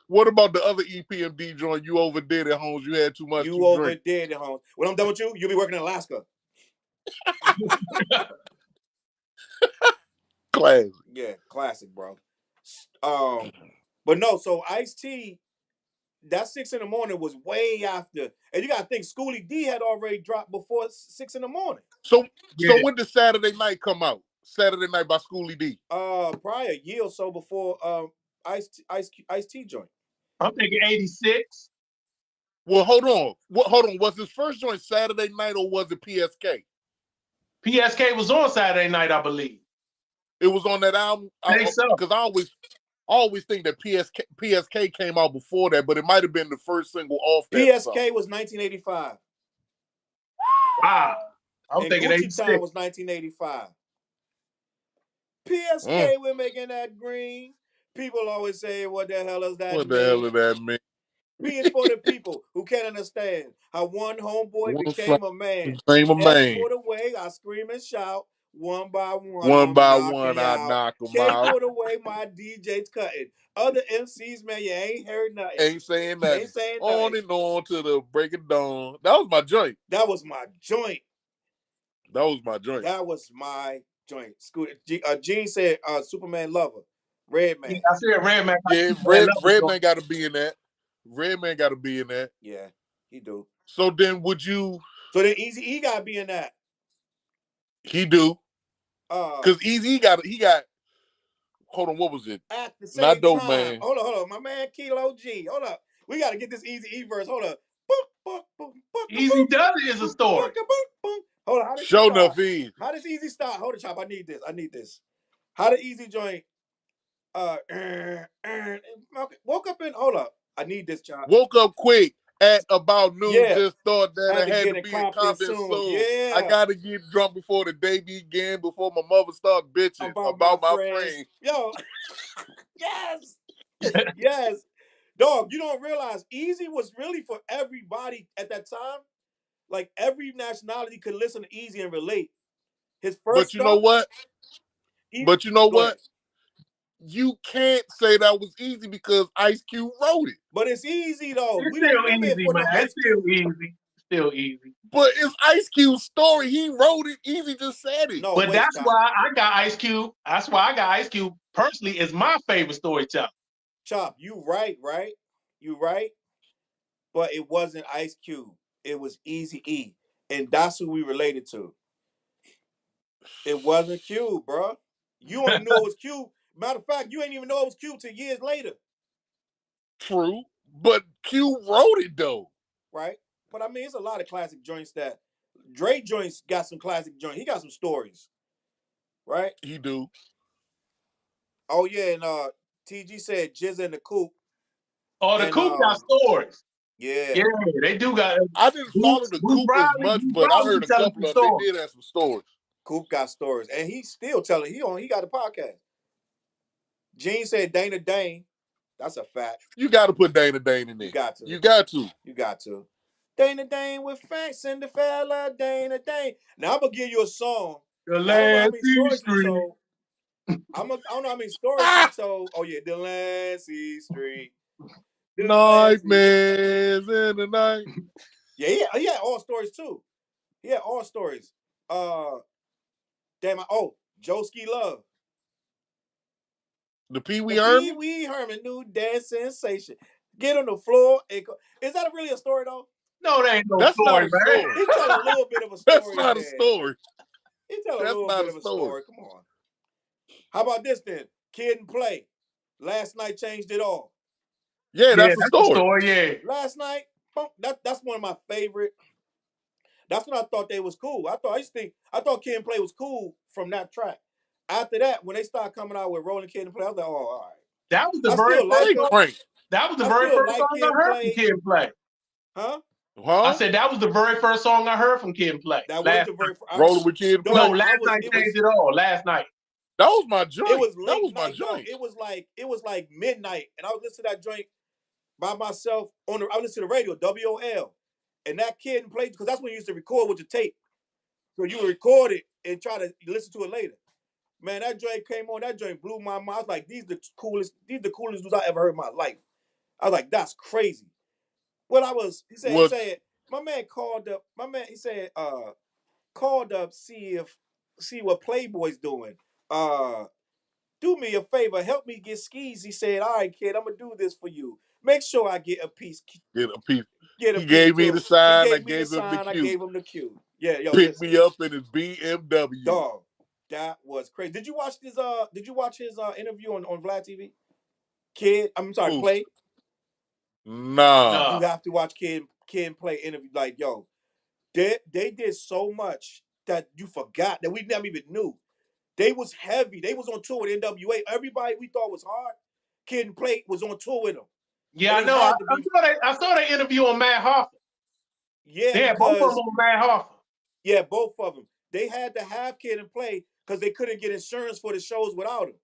What about the other EPMD joint you overdid at Holmes? You had too much You to drink. overdid it, Holmes. When I'm done with you, you'll be working in Alaska. Classic. Yeah, classic, bro. But no, so Ice-T, that 6 in the morning was way after. And you gotta think Schoolie D had already dropped before 6 in the morning. So when did Saturday Night come out? Saturday Night by Schoolie D. Probably a year or so before Ice-T joint. I'm thinking 86. Well, hold on. Was his first joint Saturday Night or was it PSK? PSK was on Saturday Night, I believe. It was on that album? I think so. Because I always think that PSK came out before that, but it might have been the first single off that PSK song. was 1985. I'm thinking Gucci 86. Time was 1985. PSK, we're making that green. People always say, what the hell is that? What the hell does that mean? P is for the people who can't understand how one homeboy became a man. Became a man. For the way I scream and shout, one by one. One by one, I knock them out. K for the way my DJ's cutting. Other MCs, man, you ain't heard nothing. Ain't saying nothing. On and on to the break of dawn. That was my joint. That was my joint. That was my joint. That was my joint. Gene said Superman Lover. Redman. Yeah, I said Redman. Yeah, Redman got to be in that. Redman got to be in that. Yeah, he do. So then would you... So then Eazy-E got to be in that. He do. Because Eazy-E got... Hold on, what was it? At the same Not Dope time. Man. Hold on. My man Kilo G. Hold up. We got to get this Eazy-E verse. Hold up. Eazy Does It is a story. Hold on. Show enough is. How does Eazy start? Hold on, Chop. I need this. How did Eazy joint? Woke up in. Hold up. I need this, Chop. Woke up quick at about noon. Yeah. Just thought that I had to be in Compton soon. Yeah. I got to get drunk before the day begin, before my mother start bitching about my friends. Yo. Yes. Yes. Dog, you don't realize Eazy was really for everybody at that time. Like every nationality could listen to Eazy and relate. His first But you know what? You can't say that was easy because Ice Cube wrote it. But it's easy though. It's still easy, man. It's still easy. Still easy. But it's Ice Cube's story. He wrote it. Easy just said it. No, but that's why I got Ice Cube. That's why I got Ice Cube personally is my favorite storyteller. Chop, you right? You right. But it wasn't Ice Cube. It was Eazy-E. And that's who we related to. It wasn't Cube, bro. You only knew it was Cube. Matter of fact, you ain't even know it was Cube till years later. True. But Cube wrote it though. Right? But I mean, it's a lot of classic joints that Dre joints got some classic joints. He got some stories. Right? He do. Oh yeah, and TG said Jizz in the Coop. Oh, the Coop got stories. Yeah. Yeah, they do got. I didn't follow the Coop as much, but I heard a couple of them. They did have some stories. Coop got stories. And he's still telling. He got a podcast. Gene said Dana Dane. That's a fact. You got to put Dana Dane in there. You got to. You got to. Dana Dane with Frank Cinderella, Dana Dane. Now I'm gonna give you a song. The Lancey Street. I don't know how many stories he told. Oh yeah, the Lancey Street. Nightmares in the night. Yeah, he had all stories too. He had all stories. Joeski Love. The Pee Wee Herman? Pee Wee Herman, new dance sensation. Get on the floor. Is that really a story though? No, that ain't no story, man. He tell a little bit of a story. That's not a story. He tell a little bit of a story. Come on. How about this then? Kid and Play. Last night changed it all. Yeah, that's a story. Yeah. Last night, that's one of my favorite. That's when I thought they was cool. I thought Kid and Play was cool from that track. After that, when they started coming out with Rolling Kid and Play, I was like, oh, all right. That was the very first song I heard from Kid and Play. Huh? I said that was the very first song I heard from Kid and Play. That was the very first. Rolling with Kid and Play. No, Last Night changed it all. Last night. That was my joint. It was that was my joint. It was like midnight, and I was listening to that joint by myself I listened to the radio, WOL, and that Kid and Play, because that's when you used to record with your tape. So you would record it and try to listen to it later. Man, that joint came on. That joint blew my mind. I was like, these the coolest dudes I ever heard in my life. I was like, that's crazy. He said, my man called up. My man, he said, called up, see what Playboy's doing. Do me a favor, help me get skis. He said, all right, kid, I'm gonna do this for you. Make sure I get a piece. Get a piece. Get a He piece gave me too. the sign. He I gave me the gave him the sign. I cue. gave him the cue. Yeah, yo, Pick listen. me up in his BMW. Dog, that was crazy. Did you watch his interview on Vlad TV? I'm sorry, Ooh. Play. Nah. You have to watch Kid and Play interview. Like, yo, they did so much that you forgot that we never even knew. They was heavy. They was on tour with NWA. Everybody we thought was hard, Kid and Play was on tour with them. Yeah, I know. I saw that interview on Matt Hoffa. Yeah, they had both of them on Matt Hoffa. Yeah, both of them. They had to have Kid and Play because they couldn't get insurance for the shows without him.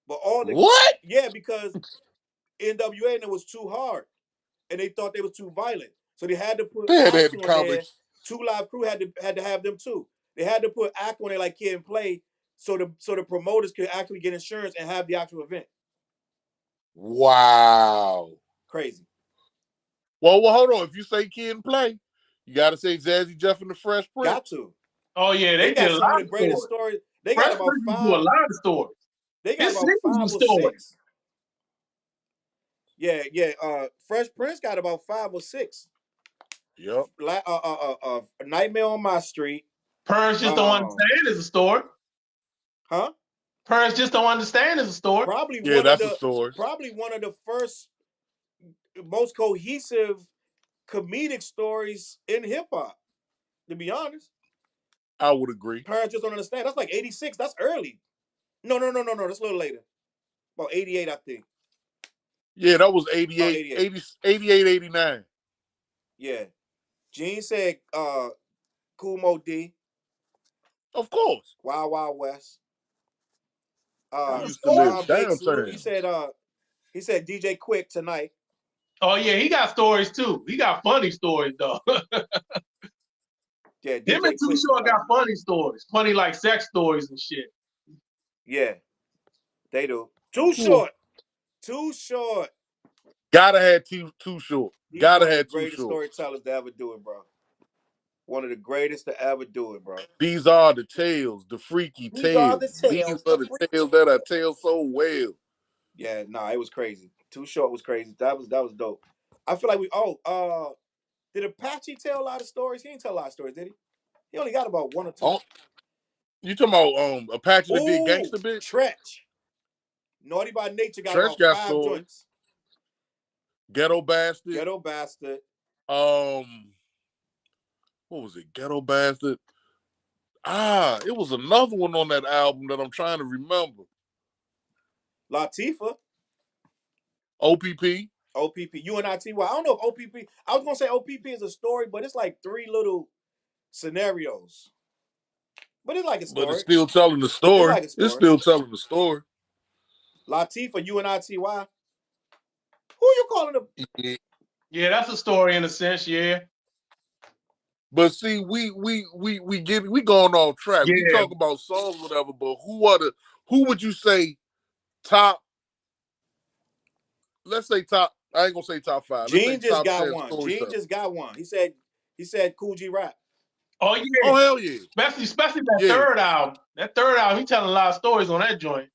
But what? Yeah, because NWA and it was too hard, and they thought they was too violent, so they had to put acts on there. 2 Live Crew had to have them too. They had to put act on there like Kid and Play, so the promoters could actually get insurance and have the actual event. Wow. Crazy. Well, hold on. If you say Kid and Play, you got to say Jazzy Jeff and the Fresh Prince. Got to. Oh yeah, they got did some of the greatest stories. They got about 5. Do a lot of stories. They got about 5 or 6. Yeah. Fresh Prince got about 5 or 6. Yep. Nightmare on My Street. Parents Just Don't Understand is a story. Huh? Parents Just Don't Understand is a story. Probably that's a story. Probably one of the first, most cohesive comedic stories in hip hop. To be honest, I would agree. Parents Just Don't Understand. That's like 86. That's early. No. That's a little later. About 88, I think. Yeah, that was 88, 88, 89. Yeah. Gene said Kool Moe D. Of course. Wild Wild West. Used to live downtown. He said DJ Quick tonight. Oh yeah, he got stories too. He got funny stories though. Yeah, him and Too Short got funny stories, funny like sex stories and shit. Yeah, they do. Too Short. Gotta have Too Short. Gotta have Too Short. Greatest storytellers to ever do it, bro. One of the greatest to ever do it, bro. These are the tales, the freaky tales. These are the tales that I tell so well. Yeah, nah, it was crazy. Too Short was crazy. That was dope. I feel like did Apache tell a lot of stories? He didn't tell a lot of stories, did he? He only got about 1 or 2. Oh, you talking about Apache that did Gangsta Bitch? Tretch. Naughty by Nature got about 5 joints. Ghetto Bastard. What was it? Ghetto Bastard. It was another one on that album that I'm trying to remember. Latifah. OPP. UNITY. I don't know if OPP. I was gonna say OPP is a story, but it's like 3 little scenarios. But it's like a story. But it's still telling the story. It's still telling the story. Latifah, UNITY. Who you calling them? Yeah, that's a story in a sense, yeah. But see, we going off track. Yeah. We talk about songs, whatever. But who would you say top? Let's say top. I ain't gonna say top 5. Gene just got one. He said Kool G Rap. Oh yeah. Oh hell yeah. Especially that third album. That third album, he telling a lot of stories on that joint.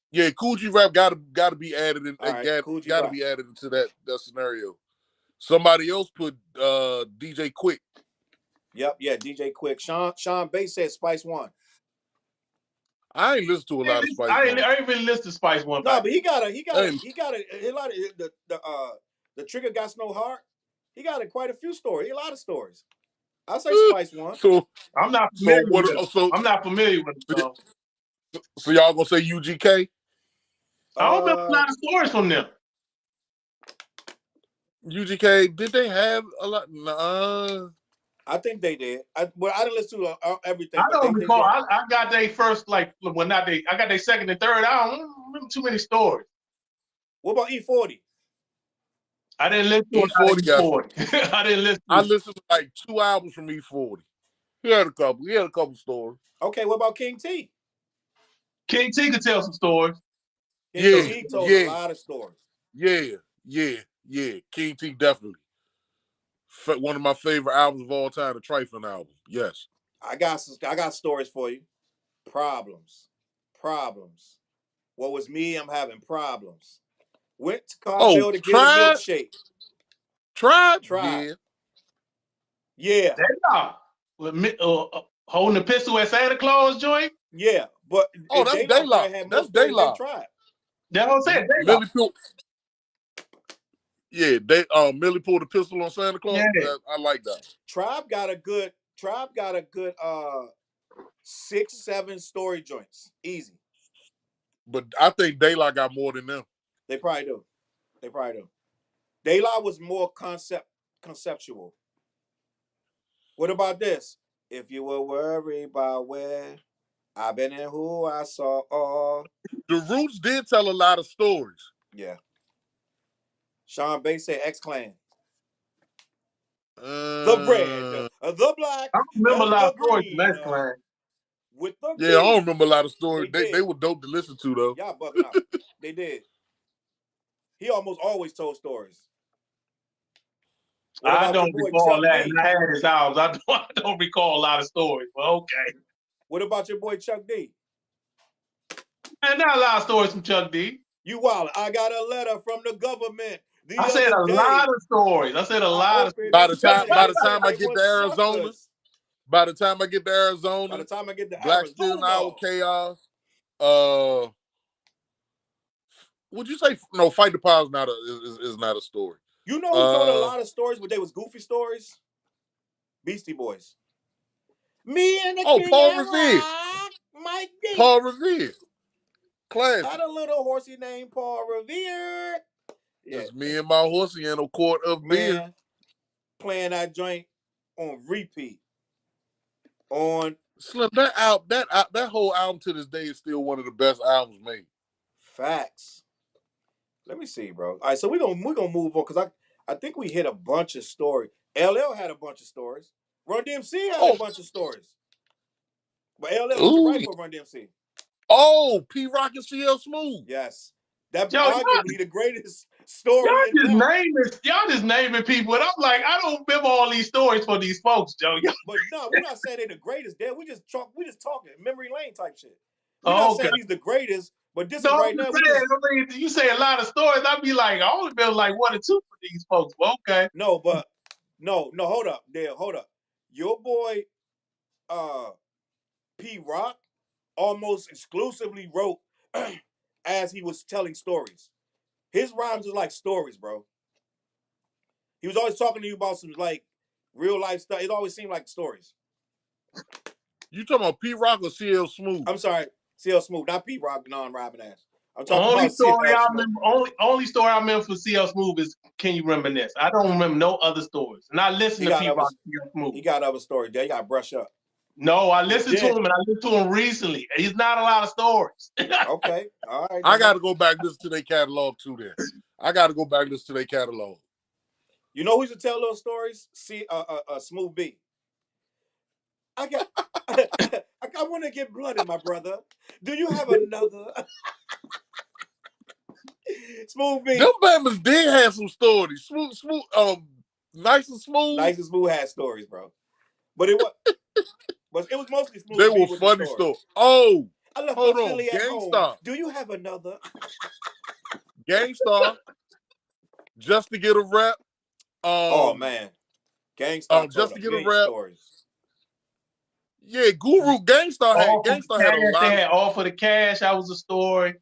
Yeah, Kool G Rap gotta be added in. Right, gotta be added into that scenario. Somebody else put DJ Quick. Yep, yeah, DJ Quick. Sean Bass said Spice One. I ain't listened to a lot of Spice One. I ain't really listened to Spice One. No, but he got a lot of the Trigger Got No Heart. He got quite a few stories. A lot of stories. I'll say Spice One. So I'm not familiar with it. I'm not familiar with it. So y'all gonna say UGK? I don't remember a lot of stories from them. UGK, did they have a lot? Nah. I think they did. I didn't listen to everything. I don't recall. I got their first, I got their second and third. I don't remember too many stories. What about E40? I didn't listen to E40. I didn't listen. I listened to like 2 albums from E40. He had a couple stories. Okay, what about King T? King T could tell some stories. King T told a lot of stories. Yeah. King T definitely. One of my favorite albums of all time, the Trifling album. Yes. I got stories for you. Problems. What was me? I'm having problems. Went to Carville to get a milkshake. Tribe. Yeah. Yeah. Holding the pistol at Santa Claus joint. Yeah, but that's Daylight. That's Daylight. That's what I'm saying. Millie pulled. Yeah, Millie pulled a pistol on Santa Claus. Yeah. I like that. Tribe got a good 6-7 story joints. Easy. But I think Daylight got more than them. They probably do. Daylight was more conceptual. What about this? If you were worried about where I've been and who I saw all. The Roots did tell a lot of stories. Yeah. Sean Bass said X-Clan. The red, the black, I remember a lot of stories green, from X-Clan. With the I don't remember a lot of stories. They were dope to listen to, though. Y'all bugging out. They did. He almost always told stories. I don't recall that. I had his albums. I don't recall a lot of stories, but okay. What about your boy Chuck D? Man, not a lot of stories from Chuck D. You wild. I got a letter from the government. I said a lot of stories. By the time I get to Arizona. By the time I get to Arizona. Black Steel Hour Chaos. Would you say no? Fight the Power is not a story. You know who told a lot of stories, but they was goofy stories? Beastie Boys. Me and the King Paul Revere. Mike D. Paul Revere. Classic. Had a little horsey named Paul Revere. Yeah. It's me and my horsey and a quart of beer. Playing that joint on repeat. Slim, that whole album to this day is still one of the best albums made. Facts. Let me see, bro. All right, so we're gonna move on because I think we hit a bunch of stories. LL had a bunch of stories. Run DMC had a bunch of stories. But LL was right for Run DMC. P Rock and CL Smooth. Yes. That's arguably the greatest story. Y'all just naming people, and I'm like, I don't remember all these stories for these folks, Joe. But no, we're not saying they're the greatest. We just talking memory lane type shit. We're not saying he's the greatest, but this is right now. You say a lot of stories. I'd be like, I only been like 1 or 2 for these folks. Well, okay. No, but no, hold up, Dale, hold up. Your boy, P Rock, almost exclusively wrote as he was telling stories. His rhymes are like stories, bro. He was always talking to you about some like real life stuff. It always seemed like stories. You talking about P Rock or CL Smooth? I'm sorry, CL Smooth, not P Rock, non-rapping ass. I'm talking only story I remember for CL Smooth is Can You Reminisce? I don't remember no other stories. And I listen to P Rock CL Smooth. He got other stories. There, you got to brush up. No, I listened to him, and I listened to him recently. He's not a lot of stories. Okay, all right. I got to go back listen to their catalog too. Then I got to go back listen to their catalog. You know who used to tell those stories? Smooth B. I want to get blooded, my brother. Do you have another? Smooth B. Them Bama's did have some stories. Smooth, Nice and Smooth. Nice and Smooth had stories, bro. But it was mostly Smooth. They were funny stories. Oh, I left hold my on, Philly at Gangstar. Home. Do you have another? Gangstar. Just to get a rep. Oh man, Gangstar. Just to get a rep. Stories. Yeah, Guru Gangstar had a lot. They had All for the Cash. That was a story.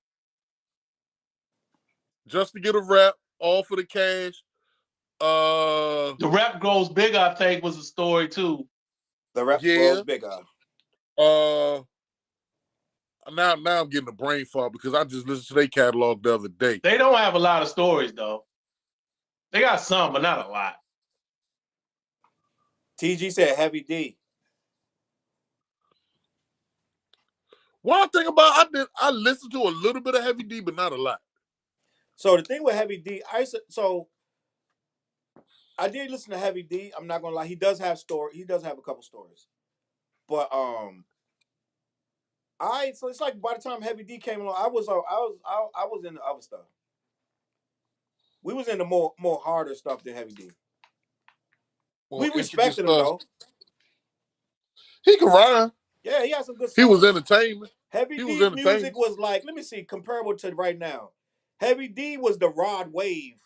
Just to get a rep. All for the Cash. The Rep Grows Bigger, I think, was a story too. The Rep Grows Bigger. Now I'm getting a brain fart because I just listened to their catalog the other day. They don't have a lot of stories though. They got some, but not a lot. TG said Heavy D. One thing about I listened to a little bit of Heavy D, but not a lot. So the thing with Heavy D, I did listen to Heavy D. I'm not gonna lie, he does have a couple stories, but All right, so it's like by the time Heavy D came along, I was in the other stuff. We was in the more harder stuff than Heavy D. Well, We respected him though. He can rhyme. Yeah, he had some good songs. He was entertainment. Heavy D's music was like, let me see, comparable to right now. Heavy D was the Rod Wave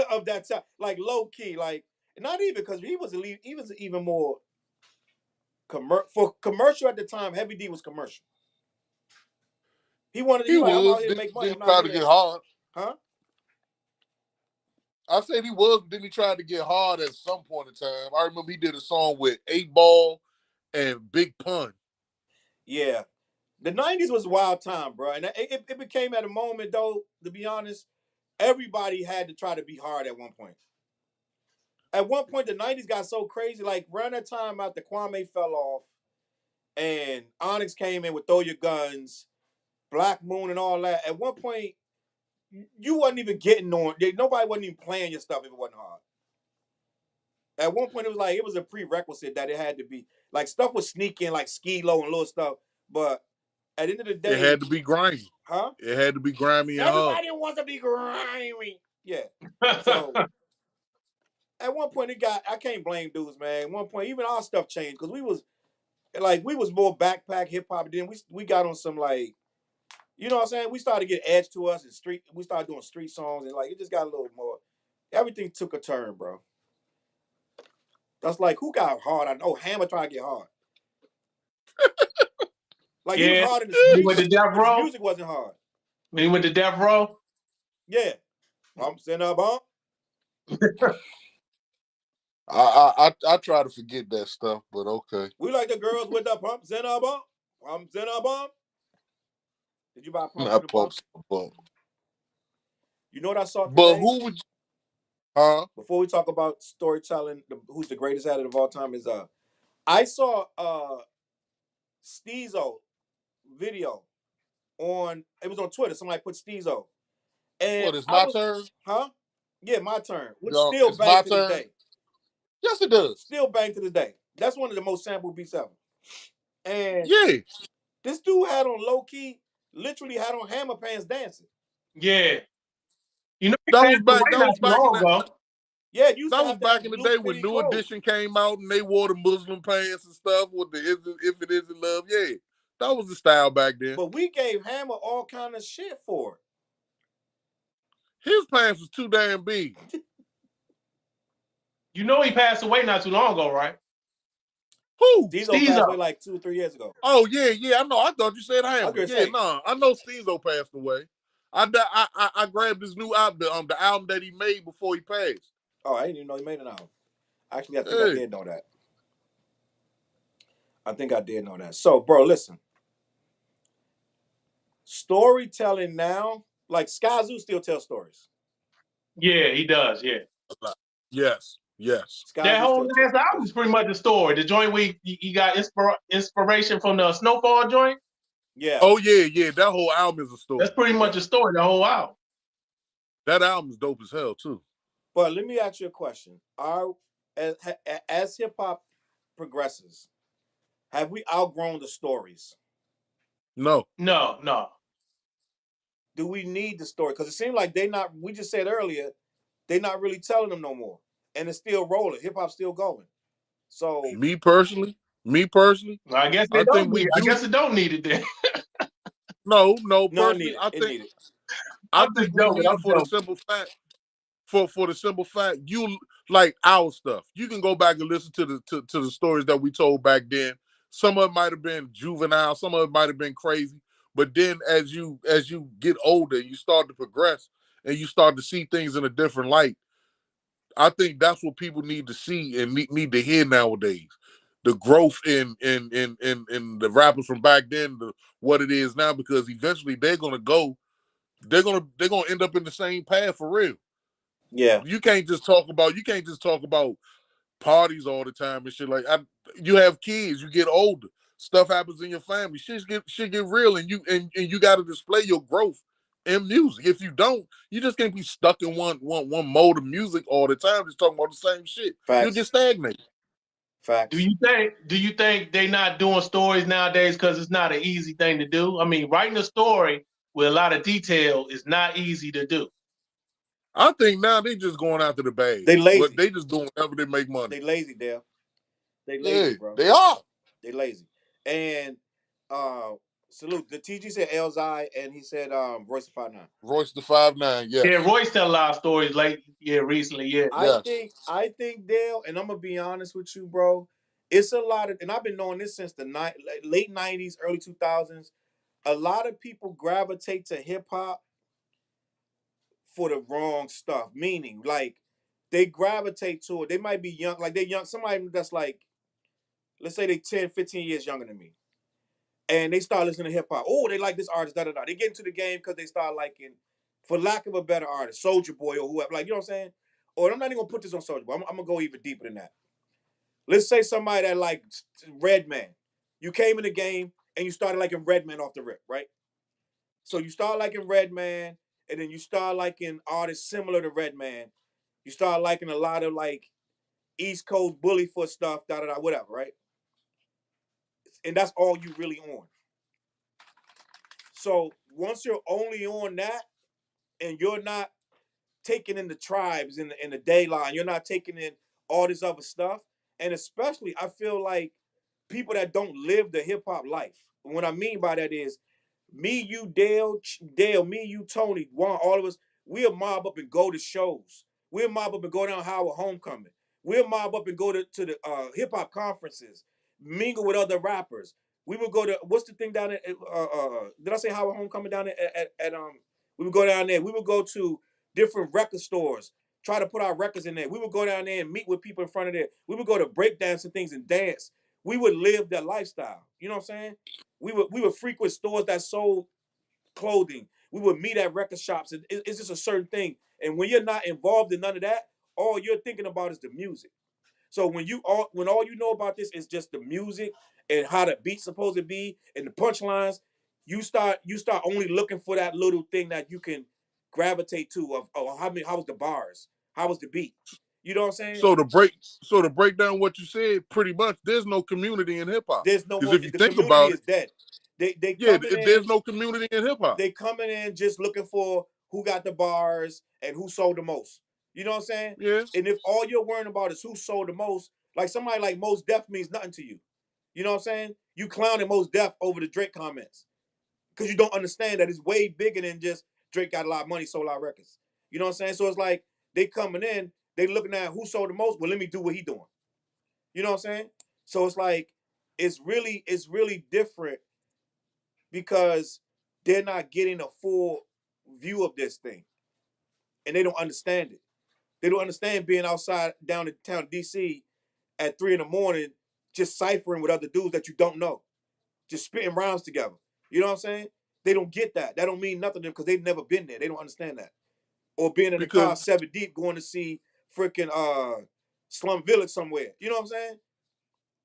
of that time, like low key, like not even because he was even more for commercial at the time. Heavy D was commercial. He wanted. He like, I'm out here to make money. I'm not try to get hard. Huh? I said he was, but then he tried to get hard at some point in time. I remember he did a song with 8 Ball and Big Pun. Yeah. The 90s was a wild time, bro. And it became at a moment, though, to be honest, everybody had to try to be hard at one point. At one point, the 90s got so crazy. Like, around that time after Kwame fell off and Onyx came in with Throw Your Guns, Black Moon and all that, at one point, you wasn't even getting on. Nobody wasn't even playing your stuff if it wasn't hard. At one point, it was a prerequisite that it had to be. Like, stuff was sneaking, like Ski-Lo and little stuff. But at the end of the day, it had to be grimy. Huh? It had to be grimy and hard. Everybody wants to be grimy. Yeah. So at one point I can't blame dudes, man. At one point, even our stuff changed because we was more backpack hip hop. Then we got on some like, you know what I'm saying? We started to get edge to us and we started doing street songs and like it just got a little more. Everything took a turn, bro. That's like who got hard? I know Hammer tried to get hard. Like he was hard in the streets. He went to Death Row. His music wasn't hard. When he went to Death Row? Yeah. Bumps in a bump. I try to forget that stuff, but okay. We like the girls with the pumps in a bump. Pumps in a bump. Did you buy pumps in a bump? You know what I saw today? But who would? Before we talk about storytelling, who's the greatest at it of all time is I saw Steezo video it was on Twitter. Somebody put Steezo. And what is my turn? Huh? Yeah, my turn. Which still bang to this day. Yes, it does. Still bang to this day. That's one of the most sampled beats ever. And yeah, this dude had on low key, literally had on hammer pants dancing. Yeah. You know that was back in the yeah, that was back in the day when New Edition came out and they wore the Muslim pants and stuff with the If It Isn't Love. Yeah, that was the style back then. But we gave Hammer all kind of shit for it. His pants was too damn big. You know he passed away not too long ago, right? Who? Steezo passed away like 2 or 3 years ago. Oh yeah, I know. I thought you said Hammer. Yeah, no, I know Steezo passed away. I grabbed his new album, the album that he made before he passed. Oh, I didn't even know he made an album. Actually, I think I did know that. So, bro, listen. Storytelling now, like Skyzoo still tells stories. Yeah, he does. Yeah. Yes. That whole last album is pretty much a story. The joint where he got inspiration from the Snowfall joint. Yeah. Oh yeah. That whole album is a story. That's pretty much a story. The whole album. That album is dope as hell too. But let me ask you a question: as hip hop progresses, have we outgrown the stories? No. Do we need the story? Because it seems like we just said earlier, they're not really telling them no more. And it's still rolling. Hip hop's still going. So Me personally, I guess I guess it don't need it then. No, personally, I think we need it for the simple fact. For the simple fact, you like our stuff. You can go back and listen to the stories that we told back then. Some of it might have been juvenile, some of it might have been crazy. But then as you get older, you start to progress and you start to see things in a different light. I think that's what people need to see and need to hear nowadays. The growth in the rappers from back then to what it is now, because eventually they're gonna end up in the same path for real. Yeah. You can't just talk about parties all the time and shit. Like you have kids, you get older, stuff happens in your family, shit get real, and you got to display your growth in music. If you don't, you just can't be stuck in one mode of music all the time, just talking about the same shit. Facts. You'll get stagnated. Facts. Do you think they not doing stories nowadays because it's not an easy thing to do? I mean, writing a story with a lot of detail is not easy to do. I think now they just going after the bag. They lazy. They just doing whatever they make money. They lazy, Dale. They lazy, Yeah, bro. they are. They lazy. And salute. The TG said Elzai, and he said Royce the 5'9". Royce the 5'9", yes. Yeah, Royce tell a lot of stories recently, yeah. I think Dale, and I'm gonna be honest with you, bro. It's a lot of, and I've been knowing this since the late 90s, early 2000s. A lot of people gravitate to hip hop for the wrong stuff. Meaning, like, they gravitate to it. They might be young, like they young, somebody that's like, let's say they 10, 15 years younger than me. And they start listening to hip hop. Oh, they like this artist, da da da. They get into the game because they start liking, for lack of a better artist, Soulja Boy or whoever. Like, you know what I'm saying? Or I'm not even gonna put this on Soulja Boy. I'm gonna go even deeper than that. Let's say somebody that like Redman. You came in the game and you started liking Redman off the rip, right? So you start liking Redman, and then you start liking artists similar to Redman. You start liking a lot of like East Coast Bullyfoot stuff, da da da, whatever, right? And that's all you really on. So once you're only on that, and you're not taking in the tribes in the day line, you're not taking in all this other stuff, and especially I feel like people that don't live the hip hop life. And what I mean by that is me, you, Dale, me, you, Tony, Juan, all of us, we'll mob up and go to shows. We'll mob up and go down Howard Homecoming. We'll mob up and go to the hip hop conferences, mingle with other rappers. We would go to, what's the thing down at, did I say Howard Homecoming down at we would go down there. We would go to different record stores, try to put our records in there. We would go down there and meet with people in front of there. We would go to breakdance and things and dance. We would live that lifestyle. You know what I'm saying? We would frequent stores that sold clothing. We would meet at record shops. It's just a certain thing. And when you're not involved in none of that, all you're thinking about is the music. So when all you know about this is just the music and how the beat's supposed to be and the punchlines, you start only looking for that little thing that you can gravitate to of how was the bars, how was the beat. You know what I'm saying? So to break down what you said, pretty much there's no community in hip hop. There's no because more. if you The think community about is it, dead. There's no community in hip hop. They coming in just looking for who got the bars and who sold the most. You know what I'm saying? Yeah. And if all you're worrying about is who sold the most, like somebody like Mos Def means nothing to you. You know what I'm saying? You clowning Mos Def over the Drake comments because you don't understand that it's way bigger than just Drake got a lot of money, sold a lot of records. You know what I'm saying? So it's like they coming in, they looking at who sold the most. Well, let me do what he doing. You know what I'm saying? So it's like it's really different because they're not getting a full view of this thing, and they don't understand it. They don't understand being outside down in town DC at 3 a.m, just ciphering with other dudes that you don't know, just spitting rhymes together. You know what I'm saying? They don't get that. That don't mean nothing to them because they've never been there. They don't understand that. Or being in the car 7 deep going to see freaking Slum Village somewhere. You know what I'm saying?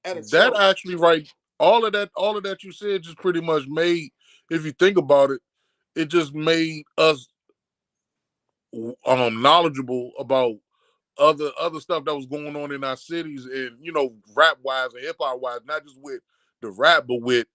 At a show. Actually, right. All of that you said just pretty much made, if you think about it, it just made us knowledgeable about other stuff that was going on in our cities, and rap wise and hip hop wise, not just with the rap, but with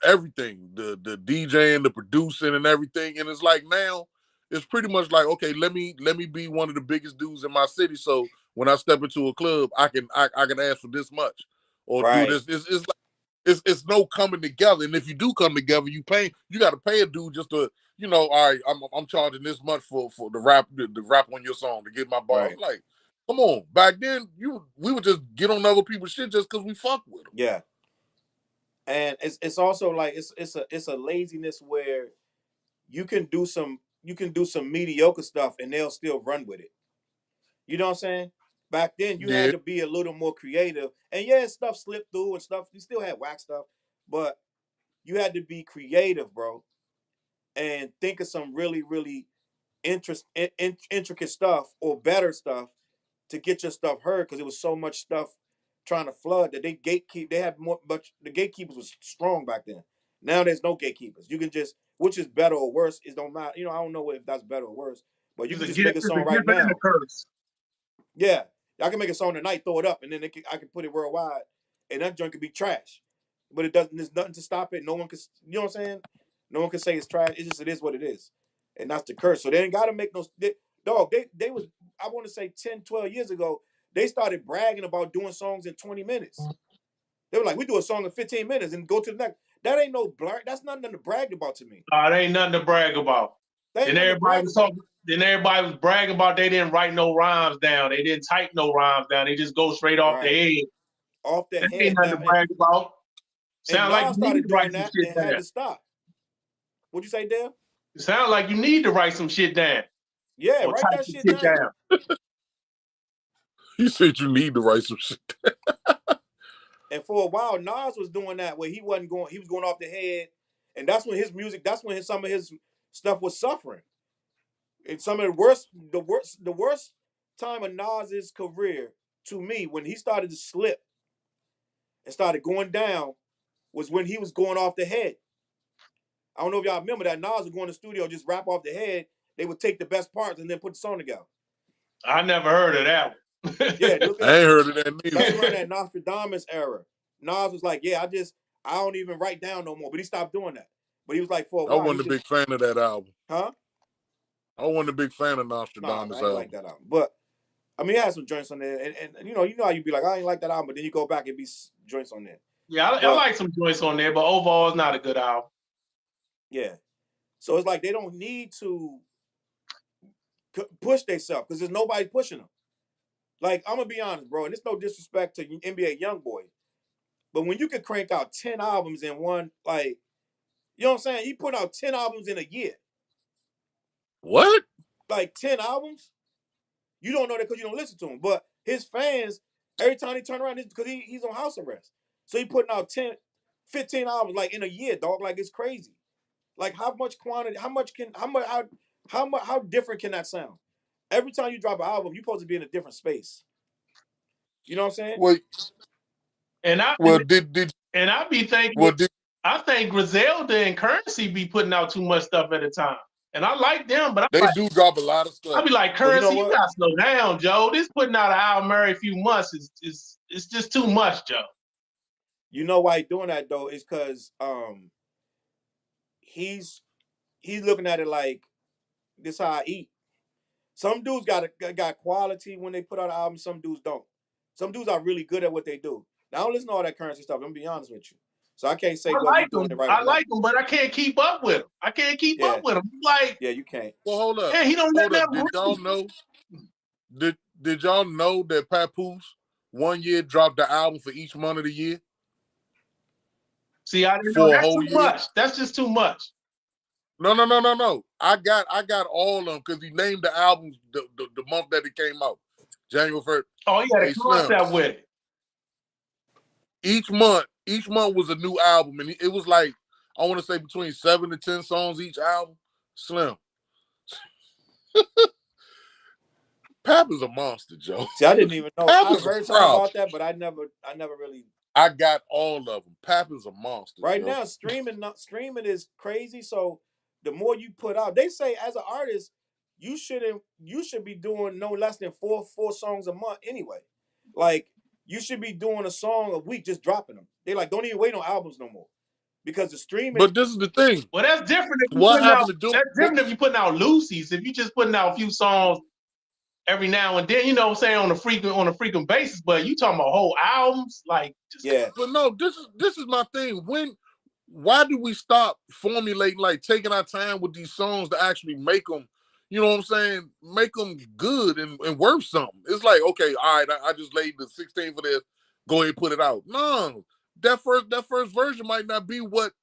everything, the DJing, the producing, and everything. And it's like now, it's pretty much like, okay, let me be one of the biggest dudes in my city, so when I step into a club, I can ask for this much or do this. It's like it's no coming together. And if you do come together, you got to pay a dude just to, all right, I'm charging this much for the rap on your song to get my bars. Right. Like, come on. Back then, we would just get on other people's shit just because we fuck with them. Yeah. And it's also like it's a laziness where you can do some mediocre stuff and they'll still run with it. You know what I'm saying? Back then you had to be a little more creative. And yeah, stuff slipped through and stuff. You still had whack stuff, but you had to be creative, bro. And think of some really, really intricate stuff or better stuff to get your stuff heard, because it was so much stuff trying to flood that they had more, but the gatekeepers was strong back then. Now there's no gatekeepers. You can just, which is better or worse, it don't matter. I don't know if that's better or worse, but you can just make a song right now. Curse. Yeah. Y'all can make a song tonight, throw it up, and then I can put it worldwide, and that joint could be trash. But it doesn't. There's nothing to stop it. No one can. You know what I'm saying? No one can say it's trash. It's just it is what it is, and that's the curse. So they ain't got to make no. Dog. They was. I want to say 10, 12 years ago. They started bragging about doing songs in 20 minutes. They were like, we do a song in 15 minutes and go to the next. That ain't no brag. That's nothing to brag about to me. It ain't nothing to brag about. Then everybody was bragging about they didn't write no rhymes down. They didn't type no rhymes down. They just go straight off the head. Off the head. Ain't nothing to brag about. Sound like you started doing that and had to stop. What'd you say, Dale? It sounds like you need to write some shit down. Yeah, write that shit down. You said you need to write some shit down. And for a while, Nas was doing that where he was going off the head. And that's when his music, some of his stuff was suffering. And some of the worst time of Nas's career, to me, when he started to slip and started going down, was when he was going off the head. I don't know if y'all remember that. Nas would go in the studio, just rap off the head. They would take the best parts and then put the song together. I never heard of that one. Yeah, I ain't heard of that neither. That's around that Nostradamus era. Nas was like, yeah, I don't even write down no more. But he stopped doing that. But he was like, for a while. I wasn't a big fan of that album. Huh? I wasn't a big fan of Nostradamus album. I like that album. But, I mean, it had some joints on there. And you know how you'd be like, I ain't like that album. But then you go back and be joints on there. Yeah, I like some joints on there. But overall, it's not a good album. Yeah. So it's like they don't need to push themselves because there's nobody pushing them. Like, I'm going to be honest, bro, and it's no disrespect to NBA YoungBoy, but when you can crank out 10 albums in one, like, you know what I'm saying? He put out 10 albums in a year. What? Like 10 albums? You don't know that because you don't listen to him. But his fans, every time they turn around, it's because he's on house arrest. So he putting out 10, 15 albums like in a year, dog. Like, it's crazy. Like, how different can that sound? Every time you drop an album, you're supposed to be in a different space. You know what I'm saying? Wait. And I be thinking, I think Griselda and Currency be putting out too much stuff at a time. And I like them, but they do drop a lot of stuff. I be like, Currency, you gotta slow down, Joe. This putting out an album every few months is just too much, Joe. You know why he's doing that though? Is because he's looking at it like this how I eat. Some dudes got quality when they put out an album. Some dudes don't. Some dudes are really good at what they do. Now, I don't listen to all that Currency stuff. I'm gonna be honest with you. So I can't say whether you're doing it right. I like him, but I can't keep up with him. I can't keep up with him. Like, yeah, you can't. Well, hold up. Yeah, he don't let that. Did y'all know? Did y'all know that Papoose 1 year dropped the album for each month of the year? See, I didn't know that's too much. That's just too much. No. I got all of them because he named the albums the month that it came out, January 1st. Oh, yeah, the concept with it. Each month was a new album, and it was like, I want to say between 7 to 10 songs each album. Slim. Pap is a monster, Joe. See, I didn't even know. I've heard something about that, but I never really. I got all of them. Pap is a monster. Right Joe. now, streaming is crazy. So the more you put out, they say as an artist, you should be doing no less than four songs a month anyway. Like, you should be doing a song a week, just dropping them. They like, don't even wait on albums no more. Because the streaming. But this is the thing. Well, that's different if you're putting out Lucy's. If you're just putting out a few songs every now and then, you know what I'm saying, on a frequent basis. But you talking about whole albums, like, yeah. But no, this is my thing. Why do we stop formulating, like taking our time with these songs to actually make them, you know what I'm saying, make them good and worth something? It's like, okay, all right, I just laid the 16 for this, go ahead and put it out. No, that first version might not be what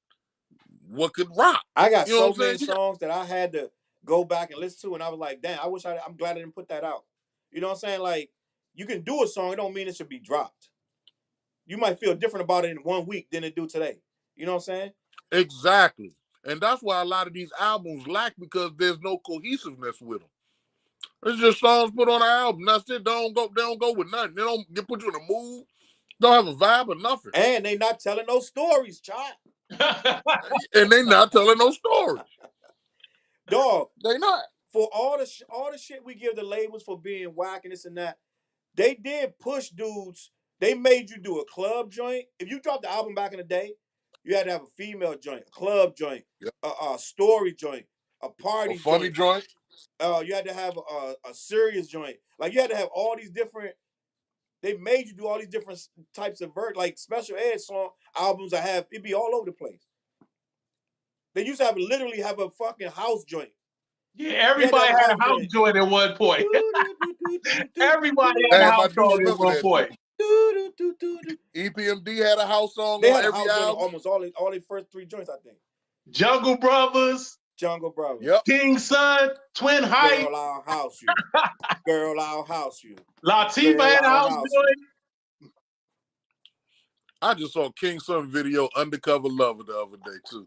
could rock. I got so many songs that I had to go back and listen to, and I was like, damn, I'm glad I didn't put that out. You know what I'm saying? Like, you can do a song, it don't mean it should be dropped. You might feel different about it in 1 week than it do today. You know what I'm saying? Exactly. And that's why a lot of these albums lack, because there's no cohesiveness with them. It's just songs put on an album. That's it. They don't go with nothing. They don't put you in a mood. Don't have a vibe or nothing. And they not telling no stories, child. And they not telling no stories. Dog. They not. For all the shit we give the labels for being whack and this and that, They did push dudes. They made you do a club joint. If you dropped the album back in the day, you had to have a female joint, a club joint, Yep. a story joint, a A party funny joint. You had to have a serious joint. Like you had to have all these different. They made you do all these different types of like special ed song albums. It'd be all over the place. They used to literally have a fucking house joint. Yeah, everybody had a house joint at one point. Everybody had a house song at one point. EPMD had a house song they on had a every house album. Joint almost all their first 3 joints, I think. Jungle Brothers. Yep. King Son, Twin Hype. Girl, I'll house you. Girl, I'll house you. Latifah had a house joint. I just saw King Son video Undercover Lover the other day too.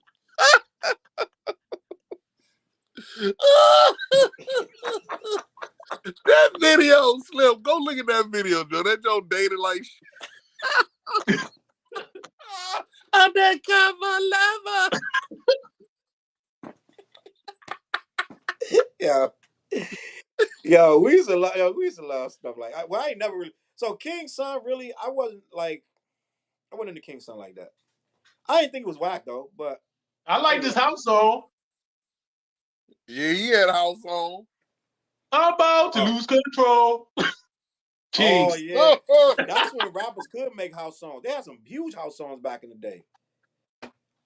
That video, Slim. Go look at that video, Joe. That Joe dated like shit. Undercover Lover. Yeah. Yo, we used to love stuff like I ain't never really. So King Son, really, I wasn't into King Son like that. I didn't think it was whack though, but I like this house song. Yeah, he had a house song. I'm about to lose control. Oh yeah, that's when rappers could make house songs. They had some huge house songs back in the day.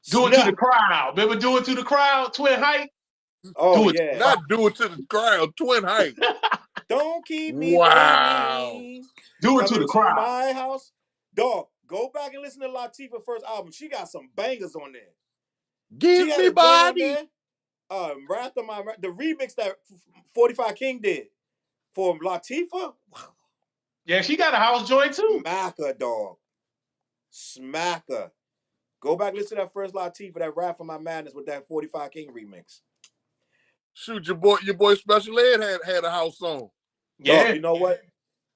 Do it to the crowd. Remember, do it to the crowd. Twin Hype. Oh yeah, not do it to the crowd. Twin Hype. Don't keep me waiting. Do it to the crowd. My house, dog. Go back and listen to Latifah's first album. She got some bangers on there. Give me body. Wrath of My the remix that 45 King did for Latifah. Yeah, she got a house joint too. Smacker, dog. Smacker. Go back, listen to that first Latifah, that Wrath of My Madness with that 45 King remix. Shoot, your boy Special Ed had a house song. Yeah. Dog, you know what?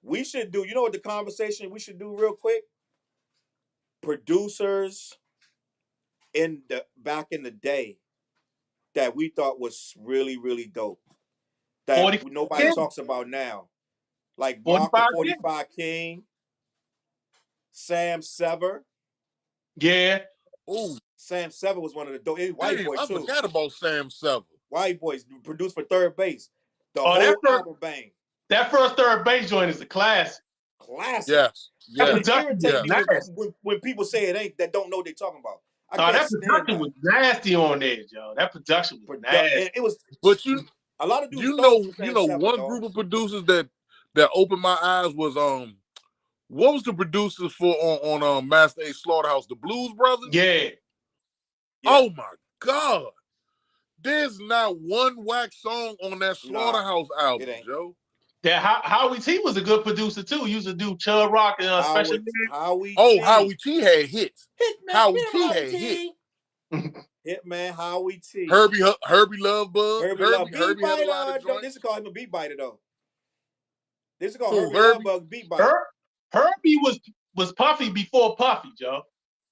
We should do, you know what the conversation we should do real quick? Producers back in the day that we thought was really, really dope. That nobody talks about now. Like Mark the 45 King, Sam Sever. Yeah. Ooh. Sam Sever was one of the dope. White boys I too. forgot about Sam Sever. White boys produced for Third Base. The whole album bang. That first Third Base joint is a classic. Classic. Yes. It irritates me when people say it ain't, that don't know what they're talking about. That production was nasty on there, Joe. That production was nasty. It was. But a lot of dudes you know one group of producers that opened my eyes was what was the producers for on Master A Slaughterhouse, the Blues Brothers? Yeah. Oh my God. There's not one whack song on that Slaughterhouse album, Joe. Yeah, Howie T was a good producer too. He used to do Chub Rock and Special Ed. Howie T had hits. Howie T had hits. Hitman Howie T. Herbie Love Bug. Herbie had a lot of joints. This is called him a beat biter though. This is called Herbie Love Bug beat biter. Herbie was Puffy before Puffy, Joe.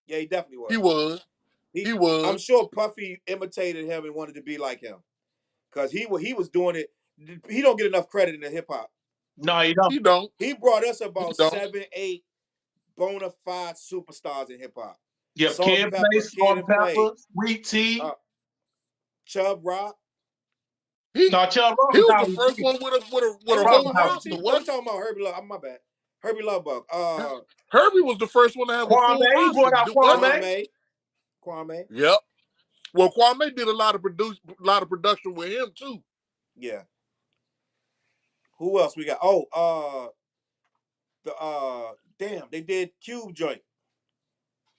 Yeah, he definitely was. He was. I'm sure Puffy imitated him and wanted to be like him, because he was doing it. He don't get enough credit in the hip hop. No, he don't. He don't. He brought us about 7, 8 bona fide superstars in hip hop. Yeah, Kid Pepper, Sweet Tea, Chub Rock. Chub Rock. He was the first one with a whole house. I'm talking about Herbie Love. My bad. Herbie Love Bug. Herbie was the first one to have a full house. He brought out Kwame. Yep. Well, Kwame did a lot of production with him too. Yeah. Who else we got? Damn, they did Cube Joint.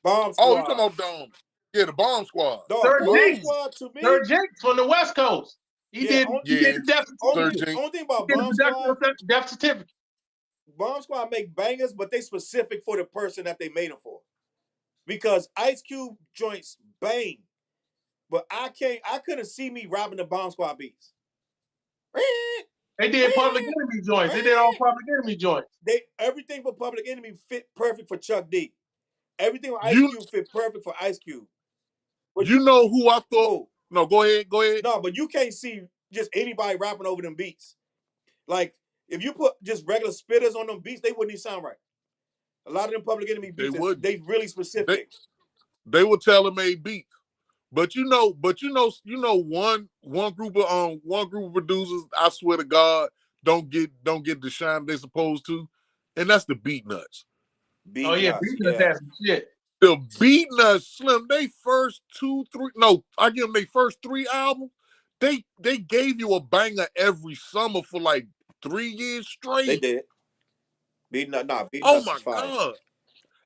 Bomb Squad. Oh, you talking about the Bomb Squad. Bomb Squad to me. Third Jinx from the West Coast. He did Death Certificate. Only thing about Bomb Squad, Death Certificate. Bomb Squad make bangers, but they specific for the person that they made them for. Because Ice Cube joints bang, but I couldn't see me rapping the Bomb Squad beats. They did Public Enemy joints. They did all Public Enemy joints. Everything for Public Enemy fit perfect for Chuck D. Everything with Ice Cube fit perfect for Ice Cube. But you know who I thought? No, go ahead. No, but you can't see just anybody rapping over them beats. Like If you put just regular spitters on them beats, they wouldn't even sound right. A lot of them Public Enemy They beats, would. they really specific. They were tailor-made beats. But you know, one group of producers, I swear to God, don't get the shine they're supposed to, and that's the Beat Nuts. Oh yeah, Beat Nuts has some shit. The Beat Nuts, Slim, they first I give them their first 3 albums. They gave you a banger every summer for like 3 years straight. They did. Beat Nuts Oh is my fire. God.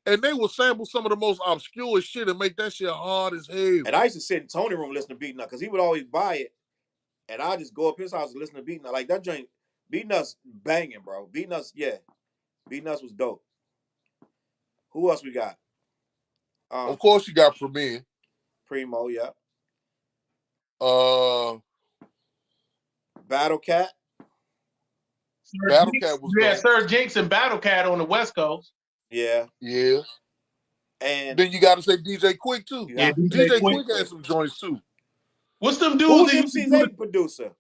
And they will sample some of the most obscure shit and make that shit hard as hell. And I used to sit in Tony room listening to Beat Nuts because he would always buy it, and I just go up his house and listen to Beat Nuts. Like that joint, Beat Nuts banging, bro. Beat Nuts, yeah. Beat Nuts was dope. Who else we got? Of course, you got Premier. Primo, yeah. Battle Cat. Battle Cat was dope. Sir Jinx and Battle Cat on the West Coast. Yeah. Yeah. And then you got to say DJ Quick too. Yeah, DJ Quick had some joints too. What's them dudes? Who's MC's producer?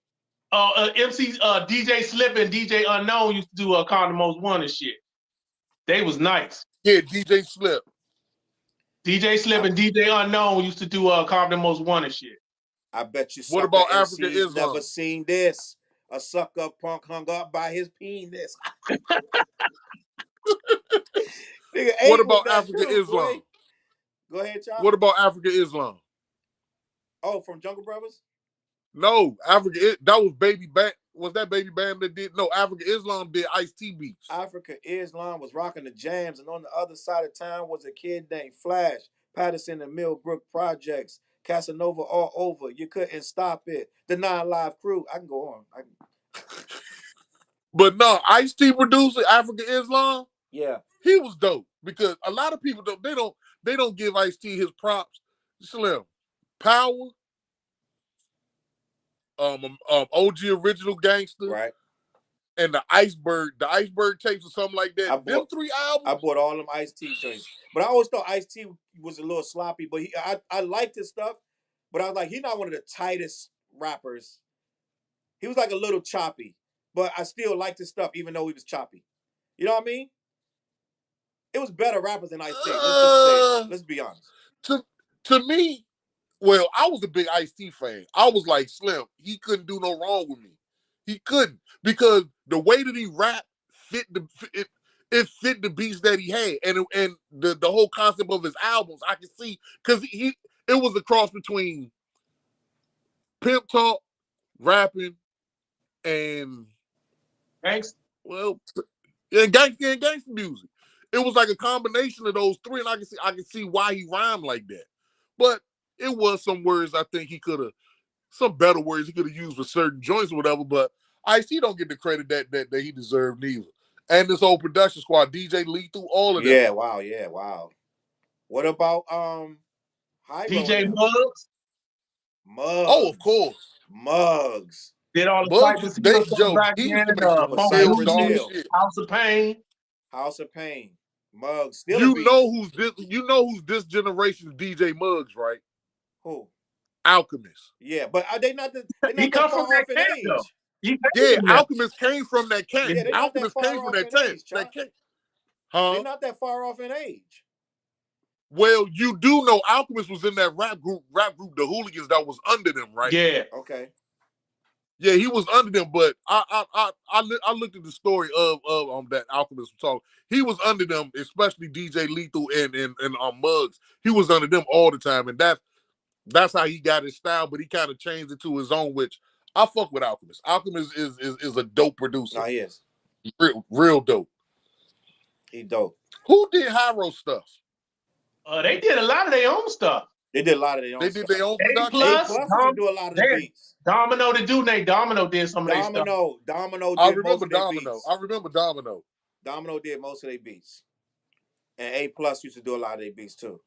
DJ Slip and DJ Unknown used to do Con the Most Wanted shit. They was nice. Yeah, DJ Slip. DJ Slip and DJ Unknown used to do Con the Most Wanted shit. I bet you. What about Africa Islam? Never seen this. A sucker punk hung up by his penis. What about Africa Islam? Go ahead, Challz. What about Africa Islam? Oh, from Jungle Brothers? No, that was Baby Bam. Was that Baby Bam that did? No, Africa Islam did Ice-T beats. Africa Islam was rocking the jams, and on the other side of town was a kid named Flash, Patterson and Millbrook Projects, Casanova all over. You couldn't stop it. The 9 Live Crew. I can go on. But no, Ice-T producer Africa Islam. Yeah, he was dope because a lot of people they don't give Ice-T his props. Slim, Power, OG Original Gangster, right, and the Iceberg tapes or something like that. Them 3 albums. I bought all them Ice-T joints, but I always thought Ice-T was a little sloppy. But I liked his stuff, but I was like, he's not one of the tightest rappers. He was like a little choppy, but I still liked his stuff even though he was choppy. You know what I mean? It was better rappers than Ice-T. Let's be honest. To me, well, I was a big Ice-T fan. I was like, Slim, he couldn't do no wrong with me. He couldn't, because the way that he rapped fit the beats that he had, and the whole concept of his albums. I can see, because it was a cross between pimp talk, rapping, and gangsta. Well, and gangsta music. It was like a combination of those 3, and I can see why he rhymed like that. But it was some words I think he could have, some better words he could have used for certain joints or whatever. But Ice-T don't get the credit that he deserved neither. And this whole production squad, DJ Lethal, all of them. Yeah, wow. What about DJ Muggs? Oh, of course. Muggs. Did all the Muggs, they jokes. He used to make some shit. House of Pain. House of Pain. Muggs. Still you know who's this generation's DJ Muggs, right? Who? Alchemist. Yeah, but are they not he come from that camp, though. Yeah, Alchemist came from that camp. Yeah, Alchemist came from that camp. Huh? They're not that far off in age. Well, you do know Alchemist was in that rap group, the Hooligans, that was under them, right? Yeah. Okay. Yeah, he was under them, but I looked at the story of that Alchemist was talking. He was under them, especially DJ Lethal and Muggs. He was under them all the time, and that's how he got his style. But he kind of changed it to his own, which I fuck with Alchemist. Alchemist is a dope producer. No, he is real dope. He dope. Who did Hyro stuff? They did a lot of their own stuff. They did a lot of their own stuff. They did their own production. A+ do a lot of the beats. Domino, the dude named Domino did some of their stuff. Domino did I remember most of their Domino. beats. I remember Domino. Domino did most of their beats. And A+ used to do a lot of their beats too.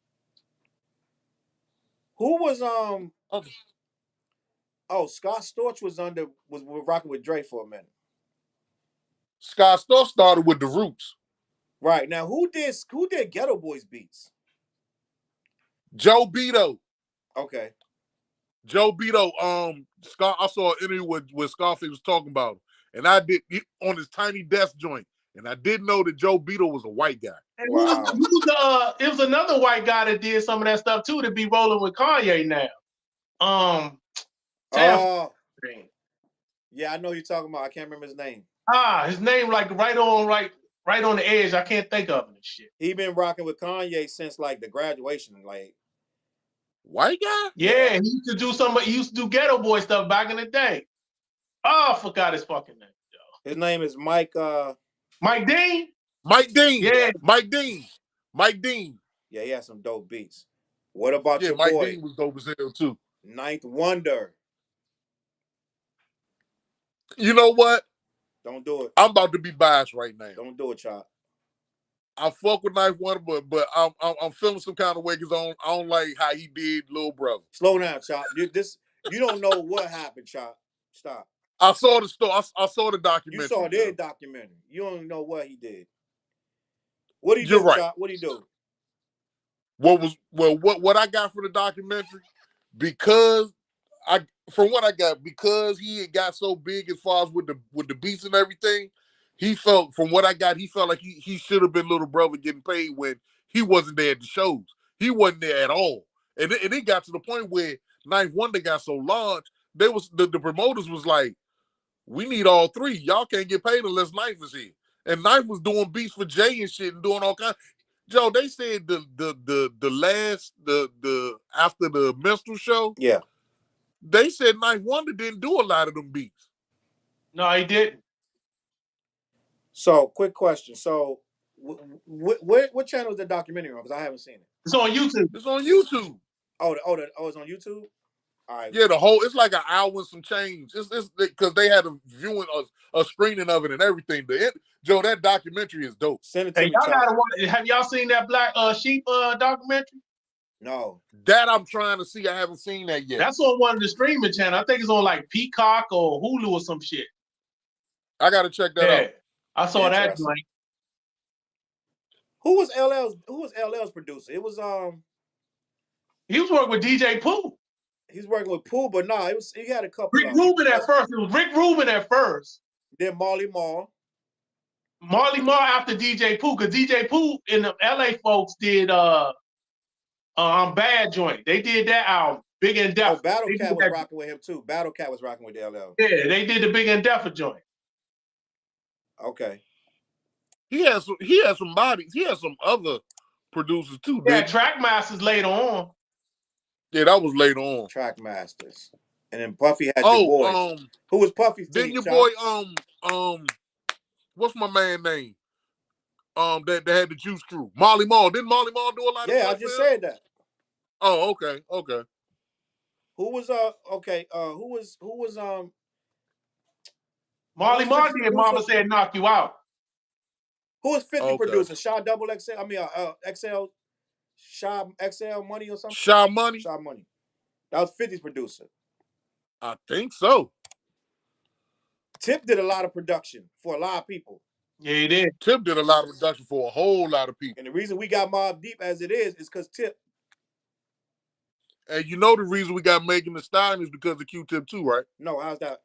Who was Scott Storch was rocking with Dre for a minute. Scott Storch started with the Roots. Right. Now who did Ghetto Boys beats? Joe Beto. Okay. Joe Beto, I saw an interview with Scarface was talking about him. and I did on his tiny desk joint, and I didn't know that Joe Beetle was a white guy. And Wow. it was another white guy that did some of that stuff too, to be rolling with Kanye now. Yeah, I know you're talking about. I can't remember his name. His name like right on the edge. I can't think of it and shit. He been rocking with Kanye since like the graduation, like. White guy? Yeah, he used to do he used to do Ghetto Boy stuff back in the day. Oh, I forgot his fucking name. His name is Mike. Mike Dean. Mike Dean. Yeah. Mike Dean. Mike Dean. Yeah, he had some dope beats. What about your Mike boy? Dean was dope as hell too. Ninth Wonder. You know what? Don't do it. I'm about to be biased right now. Don't do it, Chop. I fuck with Ninth Wonder, but I'm feeling some kind of way because I don't like how he did Lil Brother. Slow down, Chop. You don't know what happened, Chop. Stop. I saw the story. I saw the documentary. You saw their documentary. You don't know what he did. What he do, right. Chop? What he do? What I got from the documentary, because he had got so big as far as with the beats and everything, he felt like he should have been Little Brother getting paid when he wasn't there at the shows. He wasn't there at all. And it got to the point where Ninth Wonder got so large, the promoters was like, we need all three. Y'all can't get paid unless Knife is here. And Knife was doing beats for Jay and shit and doing all kinds. Joe, they said after the minstrel show, yeah, they said Ninth Wonder didn't do a lot of them beats. No, he didn't. So, quick question. So, what channel is the documentary on? Because I haven't seen it. It's on YouTube. It's on YouTube. It's on YouTube. All right. Yeah, it's like an hour and some change. It's because they had a screening of it and everything. Joe, that documentary is dope. Send it to me. Y'all gotta watch. Have y'all seen that Black Sheep documentary? No. That I'm trying to see. I haven't seen that yet. That's on one of the streaming channels. I think it's on like Peacock or Hulu or some shit. I gotta check that out. I saw that joint. Who was LL's producer? It was He was working with DJ Pooh. He's working with Pooh, but nah, he had a couple. Rick Rubin at first. It was Rick Rubin at first. Then Marley Marl. Marley Marl after DJ Pooh, because DJ Pooh and the LA folks did Bad Joint. They did that album, Big and Deaf. Oh, Battle Cat was rocking with him too. Battle Cat was rocking with the LL. Yeah, they did the Big and Deaf joint. Okay. He has some bodies. He has some other producers too. Yeah, Trackmasters later on. Yeah, that was later on. Trackmasters. And then Puffy had your boy. Who was Puffy? Then your boy, what's my man name? That had the Juice Crew. Marley Marl. Didn't Marley Marl do a lot of stuff? Yeah, I just said that. Oh, okay. Who was Marley Marl did Mama Said Knock You Out. Who was 50 producer? Shaw Double XL? I mean XL Shaw XL Money or something? Shaw Money. That was 50's producer. I think so. Tip did a lot of production for a lot of people. Yeah, he did. Tip did a lot of production for a whole lot of people. And the reason we got Mobb Deep as it is because Tip. And you know the reason we got Megan Thee Stallion is because of Q-Tip too, right? No, how's that?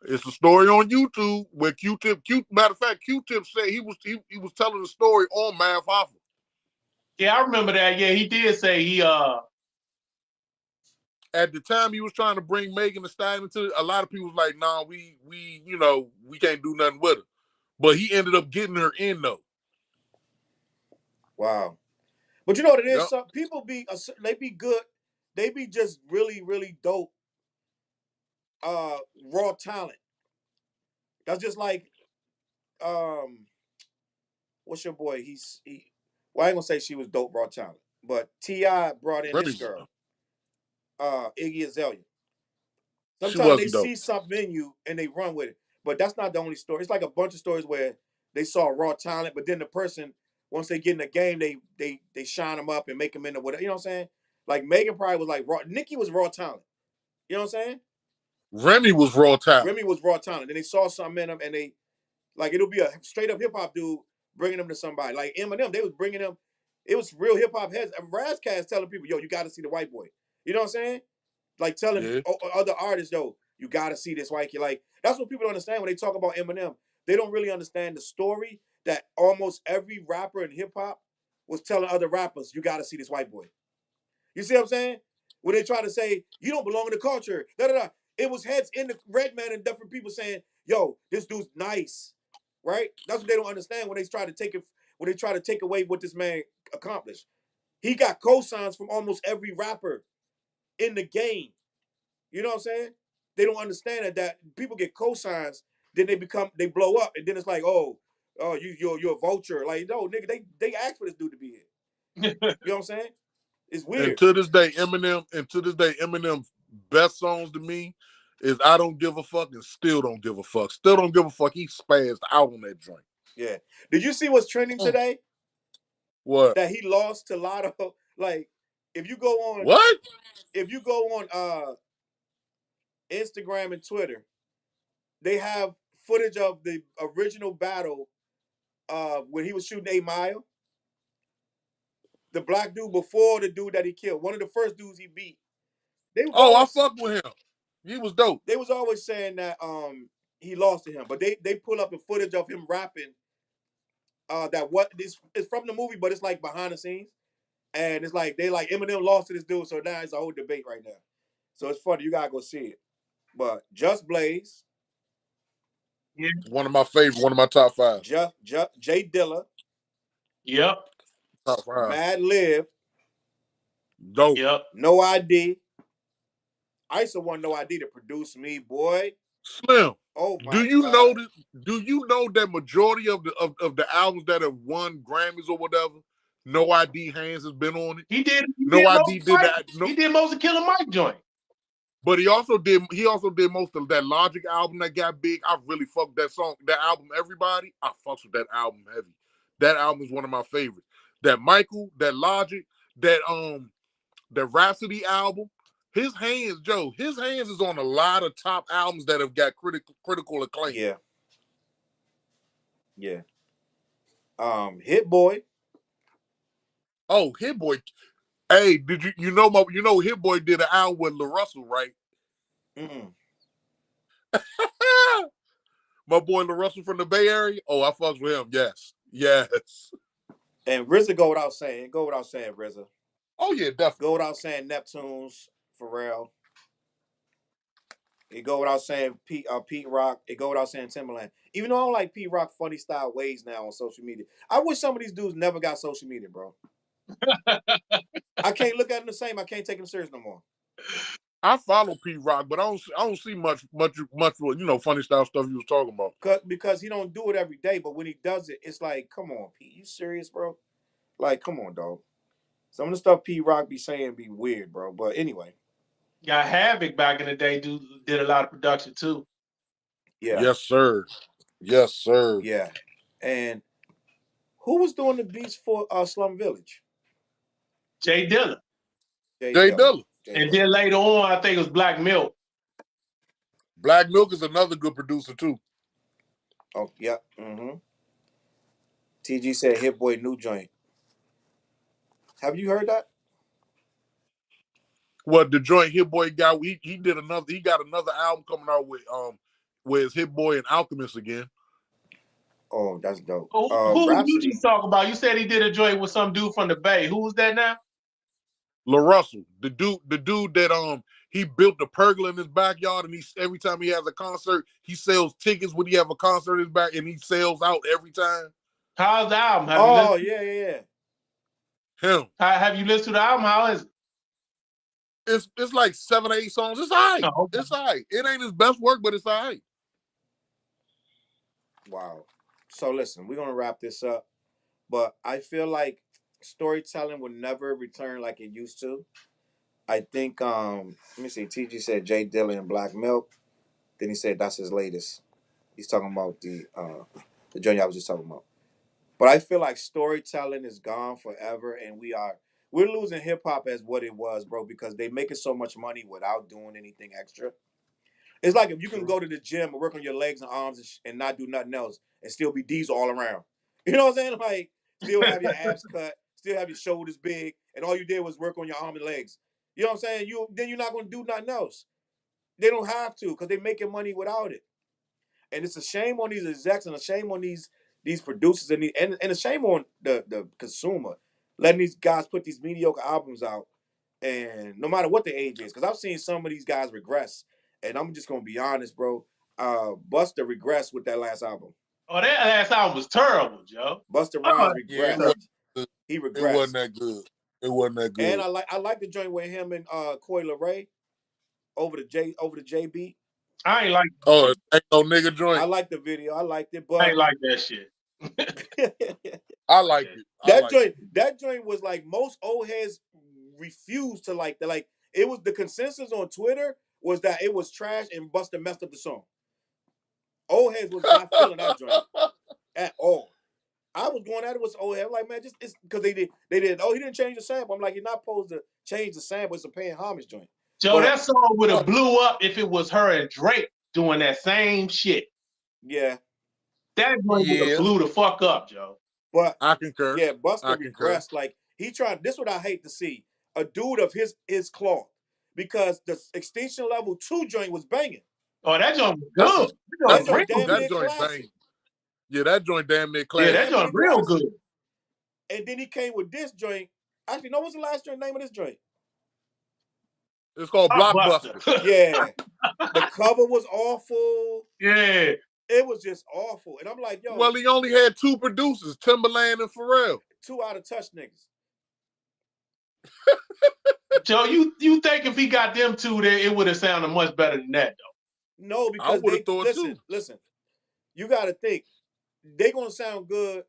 It's a story on YouTube where Q-Tip, matter of fact, Q-Tip said he was telling the story on Math Hoffa. Yeah, I remember that. Yeah, he did say he at the time he was trying to bring Megan Thee Stallion into it, a lot of people was like, nah, we can't do nothing with her. But he ended up getting her in though. Wow. But you know what it is? Yep. Some people they be good. They be just really, really dope. Raw talent. That's just like what's your boy? Well, I ain't gonna say she was dope raw talent, but T.I. brought in this girl, Iggy Azalea. Sometimes they see something in you and they run with it, but that's not the only story. It's like a bunch of stories where they saw raw talent, but then the person, once they get in the game, they shine them up and make them into whatever. You know what I'm saying? Like Megan probably was like raw. Nicki was raw talent. You know what I'm saying? Remy was raw talent. Then they saw something in him, and they like it'll be a straight up hip hop dude bringing them to somebody. Like Eminem, they was bringing them. It was real hip hop heads. Razzcast telling people, "Yo, you got to see the white boy." You know what I'm saying? Like telling other artists, "Yo, You gotta see this white kid. Like, that's what people don't understand when they talk about Eminem. They don't really understand the story that almost every rapper in hip hop was telling other rappers, you gotta see this white boy. You see what I'm saying? When they try to say, you don't belong in the culture, da da da. It was heads in the Redman and different people saying, yo, this dude's nice. Right? That's what they don't understand when they try to take it, when they try to take away what this man accomplished. He got cosigns from almost every rapper in the game. You know what I'm saying? They don't understand that people get cosigns, then they blow up, and then it's like, oh, you're a vulture. Like, no, nigga, they asked for this dude to be here. You know what I'm saying? It's weird. And to this day, Eminem's best songs to me is I Don't Give a Fuck and Still Don't Give a Fuck. Still Don't Give a Fuck. He spazzed out on that joint. Yeah. Did you see what's trending today? What? That he lost to Lotto. Like, if you go on what? If you go on Instagram and Twitter, they have footage of the original battle when he was shooting 8 Mile. The black dude before the dude that he killed. One of the first dudes he beat. I fucked with him. He was dope. They was always saying that he lost to him, but they pull up the footage of him rapping. It's from the movie, but it's like behind the scenes, and it's like Eminem lost to this dude, so now it's a whole debate right now. So it's funny. You gotta go see it. But Just Blaze, Yeah. One of my favorite, one of my top 5. Jay Dilla, Yep. Top 5. Mad Lib, Dope. Yep. No ID. I used to want No ID to produce me, boy. Slim. Oh my do you God. know that majority of the albums that have won Grammys or whatever, No ID hands has been on it? He did No ID did that. He did most of Killer Mike joint. But he also did most of that Logic album that got big. I really fucked that album, Everybody. I fucks with that album heavy. That album is one of my favorites. That Michael, that Logic, that Rhapsody album. His hands is on a lot of top albums that have got critical acclaim. Yeah. Yeah. Hit Boy. Oh, Hit Boy. Hey, did you know Hit Boy did an album with La Russell, right? Mm-mm. My boy La Russell from the Bay Area. Oh, I fucks with him. Yes. And RZA go without saying. RZA. Oh yeah, definitely. Go without saying Neptunes, Pharrell. It go without saying Pete Rock. It go without saying Timberland. Even though I don't like Pete Rock funny style ways now on social media. I wish some of these dudes never got social media, bro. I can't look at him the same. I can't take him serious no more. I follow Pete Rock, but I don't see much funny style stuff you was talking about. Because he don't do it every day, but when he does it, it's like, come on, Pete, you serious, bro? Like, come on, dog. Some of the stuff Pete Rock be saying be weird, bro. But anyway. Got Havoc back in the day, did a lot of production too. Yeah. Yes, sir. Yes, sir. Yeah. And who was doing the beats for Slum Village? Jay Dilla. Jay Dilla. And then later on, I think it was Black Milk. Black Milk is another good producer too. Oh, yeah. Mm-hmm. TG said Hit Boy new joint. Have you heard that? What the joint Hit Boy got? He got another album coming out with Hit Boy and Alchemist again. Oh, that's dope. Who Rhapsody. you just talk about? You said he did a joint with some dude from the Bay. Who was that now? La Russell, the dude that he built the pergola in his backyard, and every time he has a concert, he sells tickets when he have a concert in his back, and he sells out every time. How's the album? Yeah. Him. Have you listened to the album? How is it? It's like 7 or 8 songs. It's all right. Oh, okay. It's all right. It ain't his best work, but it's all right. Wow. So listen, we're gonna wrap this up, but I feel like storytelling will never return like it used to. I think let me see. TG said Jay Dilla and Black Milk. Then he said that's his latest. He's talking about the joint I was just talking about. But I feel like storytelling is gone forever, and we're losing hip hop as what it was, bro, because they making so much money without doing anything extra. It's like if you can go to the gym and work on your legs and arms and not do nothing else and still be Diesel all around. You know what I'm saying? Like, still have your abs cut, still have your shoulders big, and all you did was work on your arm and legs. You know what I'm saying? Then you're not going to do nothing else. They don't have to because they're making money without it. And it's a shame on these execs and a shame on these producers and a shame on the consumer letting these guys put these mediocre albums out, and no matter what the age is, because I've seen some of these guys regress, and I'm just gonna be honest, bro. Busta regressed with that last album. Oh, that last album was terrible, Joe. Busta Rhymes regressed. Yeah, it wasn't good. He regressed. It wasn't that good. It wasn't that good. And I like the joint with him and Coi Leray over the J beat. I ain't like. Oh, ain't no nigga joint. I like the video. I liked it, but I ain't like that shit. I like it. That joint was like most old heads refused to like that. Like it was the consensus on Twitter was that it was trash and Busta messed up the song. Old heads was not feeling that joint at all. I was going at it with old heads. I'm like, man, just it's because they did. Oh, he didn't change the sample. I'm like, you're not supposed to change the sample. It's a paying homage joint. Joe, that song would have blew up if it was her and Drake doing that same shit. Yeah. That joint would have blew the fuck up, Joe. But I concur. Yeah, Busta regressed. Like he tried. This is what I hate to see. A dude of his cloth. Because the Extinction Level 2 joint was banging. Oh, that joint was good. That joint banging. Yeah, that joint damn near classic. Yeah, that joint real good. And then he came with this joint. Actually, no, what's the last joint name of this joint? It's called Blockbuster. Yeah. The cover was awful. Yeah. It was just awful. And I'm like, yo. Well, he only had 2 producers, Timbaland and Pharrell. 2 out of touch niggas. Joe, you think if he got them 2 there, it would have sounded much better than that, though? No, because listen, you got to think. They going to sound good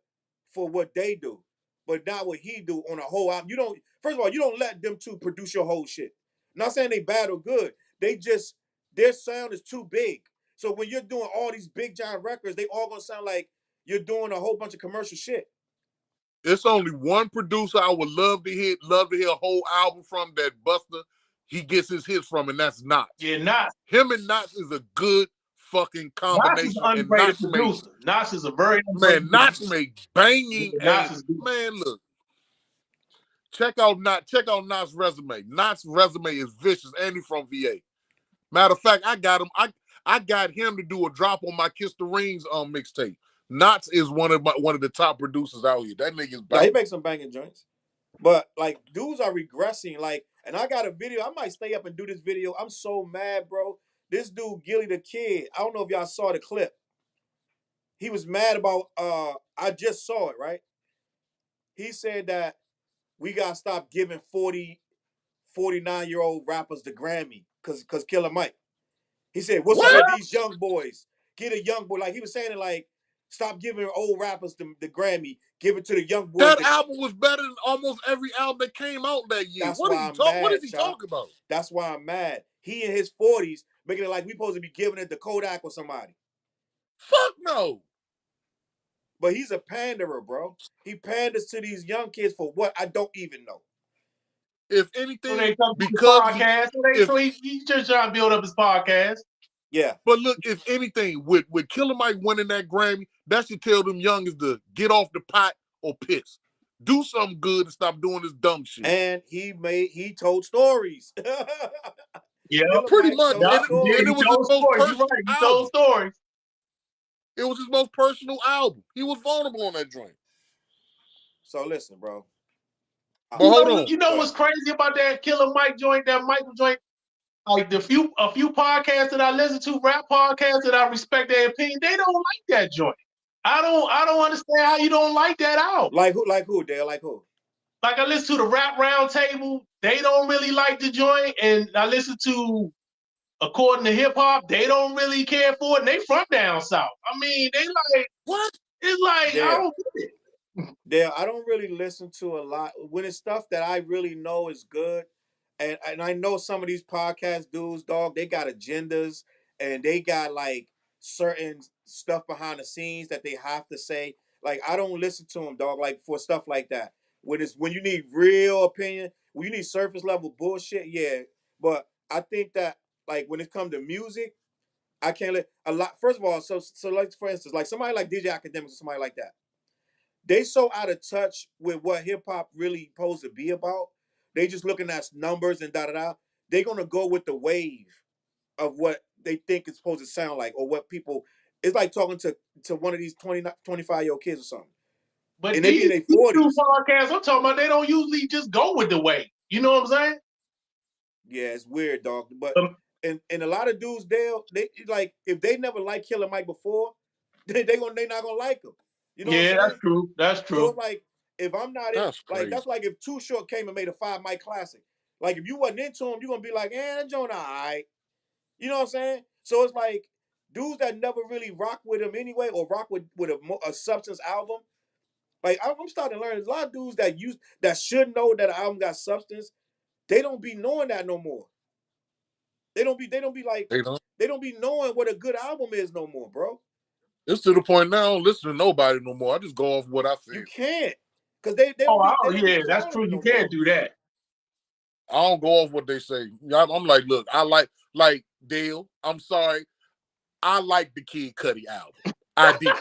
for what they do, but not what he do on a whole album. You don't, first of all, you don't let them 2 produce your whole shit. Not saying they bad or good. They just, their sound is too big. So when you're doing all these big giant records, they all going to sound like you're doing a whole bunch of commercial shit. It's only one producer I would love to hear a whole album from that Busta he gets his hits from, and that's Knots. Yeah, Knots. Him and Knots is a good fucking combination. Knots is producer. Knots is a very Knots make banging. Yeah, man, look. Check out Knots' resume. Knots' resume is vicious, and he's from VA. Matter of fact, I got him to do a drop on my Kiss the Rings mixtape. Knots is one of the top producers out here. That nigga's banging. He makes some banging joints. But like dudes are regressing. Like, and I got a video. I might stay up and do this video. I'm so mad, bro. This dude, Gilly the Kid. I don't know if y'all saw the clip. He was mad about I just saw it, right? He said that we gotta stop giving 49-year-old rappers the Grammy because Killer Mike. He said, what's up with these young boys? Get a young boy. Like he was saying it like, stop giving old rappers the Grammy. Give it to the young boys. That album was better than almost every album that came out that year. What is he talking about? That's why I'm mad. He in his 40s making it like we supposed to be giving it to Kodak or somebody. Fuck no. But he's a panderer, bro. He panders to these young kids for what? I don't even know. If anything, so he's just trying to build up his podcast. Yeah. But look, if anything, with Killer Mike winning that Grammy, that should tell them youngins to get off the pot or piss. Do something good and stop doing this dumb shit. And he told stories. Yeah, pretty much. And it was his most personal album. Stories. It was his most personal album. He was vulnerable on that joint. So listen, bro. But hold on. You know what's crazy about that Killer Mike joint, that Michael joint? Like a few podcasts that I listen to, rap podcasts that I respect their opinion, they don't like that joint. I don't understand how you don't like that album. Like who, Dale? Like who? Like I listen to the Rap Roundtable, they don't really like the joint, and I listen to According to Hip Hop, they don't really care for it, and they from down south. I mean, they like what? It's like I don't get it. Dale, I don't really listen to a lot when it's stuff that I really know is good. And I know some of these podcast dudes, dog, they got agendas and they got like certain stuff behind the scenes that they have to say. Like, I don't listen to them, dog, like for stuff like that. When you need real opinion, when you need surface level bullshit, yeah. But I think that like when it comes to music, I can't let a lot. First of all, so like for instance, like somebody like DJ Academics or somebody like that, they so out of touch with what hip hop really supposed to be about. They just looking at numbers and da-da-da. They're going to go with the wave. of what they think it's supposed to sound like, or what people. It's like talking to one of these 25-year-old kids or something. But And they be in their two 40s. podcasts I'm talking about, they don't usually just go with the weight. You know what I'm saying? Yeah, it's weird, dog. But and a lot of dudes, they like, if they never liked Killer Mike before, they not gonna like him. You know what I'm saying? That's true. That's true. So it's like, if I'm not That's like, that's like if Too Short came and made a 5 Mic classic. Like, if you wasn't into him, you're gonna be like, that joint all right. You know what I'm saying? So it's like, dudes that never really rock with him anyway, or rock with a substance album. Like, I'm starting to learn a lot of dudes that should know that an album got substance. They don't be knowing that no more. They don't be knowing what a good album is no more, bro. It's to the point now I don't listen to nobody no more. I just go off what I feel. You can't. Because they don't be that's true. You can't do that. I don't go off what they say. I'm like, look, I like Dale. I'm sorry. I like the Kid Cudi album. I did.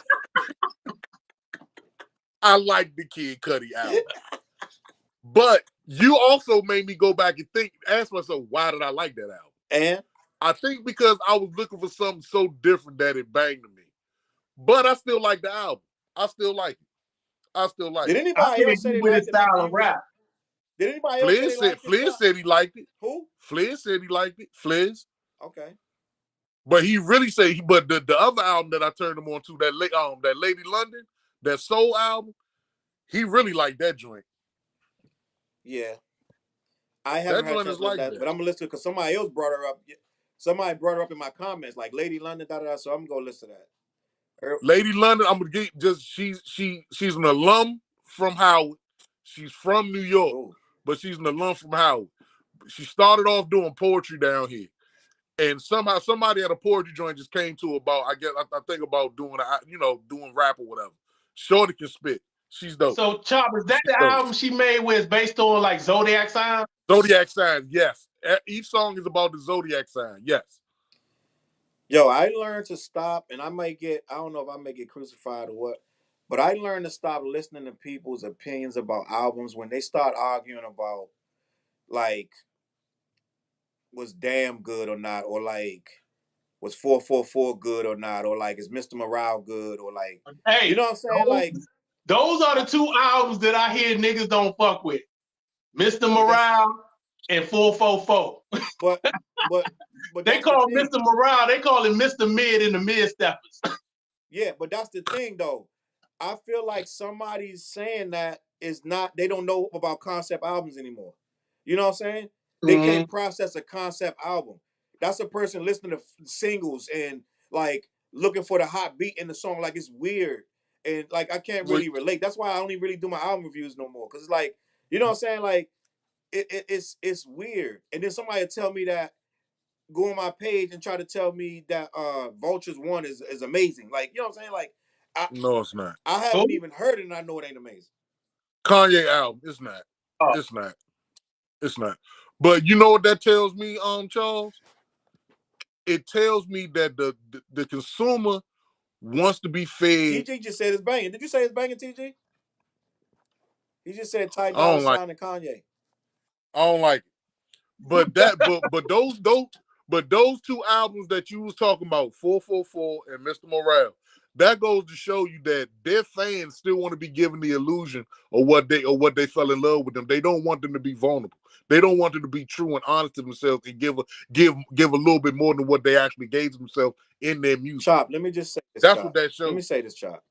I like the Kid Cudi album. But you also made me go back and ask myself, why did I like that album? And I think because I was looking for something so different that it banged to me. But I still like the album. I still like it. Did anybody else say they liked it? Style of rap. Did anybody else say they liked it? Fliz said he liked it. Who? Fliz said he liked it. Fliz. Okay. But he really said, but the other album that I turned him on to, that Lady London, that soul album, he really liked that joint. Yeah. I haven't had a chance to listen to that, but I'm gonna listen because somebody else brought her up. Somebody brought her up in my comments, like Lady London, so I'm gonna go listen to that. Lady London, I'm gonna get she's an alum from Howard. She's from New York, but she's an alum from Howard. She started off doing poetry down here. And somehow somebody at a poetry joint just came to about, I think about doing rap or whatever. Shorty can spit. She's dope. So, Chop, is that the album she made where it's based on like zodiac signs? Zodiac signs, yes. Each song is about the zodiac sign, yes. Yo, I learned to stop, and I don't know if I may get crucified or what, but I learned to stop listening to people's opinions about albums when they start arguing about, like, was Damn good or not, or like, was 444 good or not, or like, is Mr. Morale good, or like, hey, you know what I'm saying? Like, those are the two albums that I hear niggas don't fuck with. Mr. Morale and 444. But they call Mr. Morale, they call him Mr. Mid in the Mid Steppers. Yeah, but that's the thing though. I feel like somebody's saying that they don't know about concept albums anymore. You know what I'm saying? They can't process a concept album. That's a person listening to singles and like looking for the hot beat in the song. Like, it's weird. And like, I can't really relate. That's why I only really do my album reviews no more. Cause it's like, you know what I'm saying? Like, it's weird. And then somebody will tell me that, go on my page and try to tell me that Vultures 1 is amazing. Like, you know what I'm saying? Like, no, it's not. I haven't even heard it and I know it ain't amazing. Kanye album, it's not. It's not. It's not. But you know what that tells me, Challz? It tells me that the consumer wants to be fed. TG just said it's banging. Did you say it's banging, TG? He just said Ty Dolla Sign and Kanye. I don't like it. But that but those two albums that you was talking about, 444 and Mr. Morale, that goes to show you that their fans still want to be given the illusion of what they fell in love with them. They don't want them to be vulnerable. They don't want them to be true and honest to themselves and give a little bit more than what they actually gave themselves in their music. Chop, let me just say this. That's Chop. What that shows. Let me say this, Chop.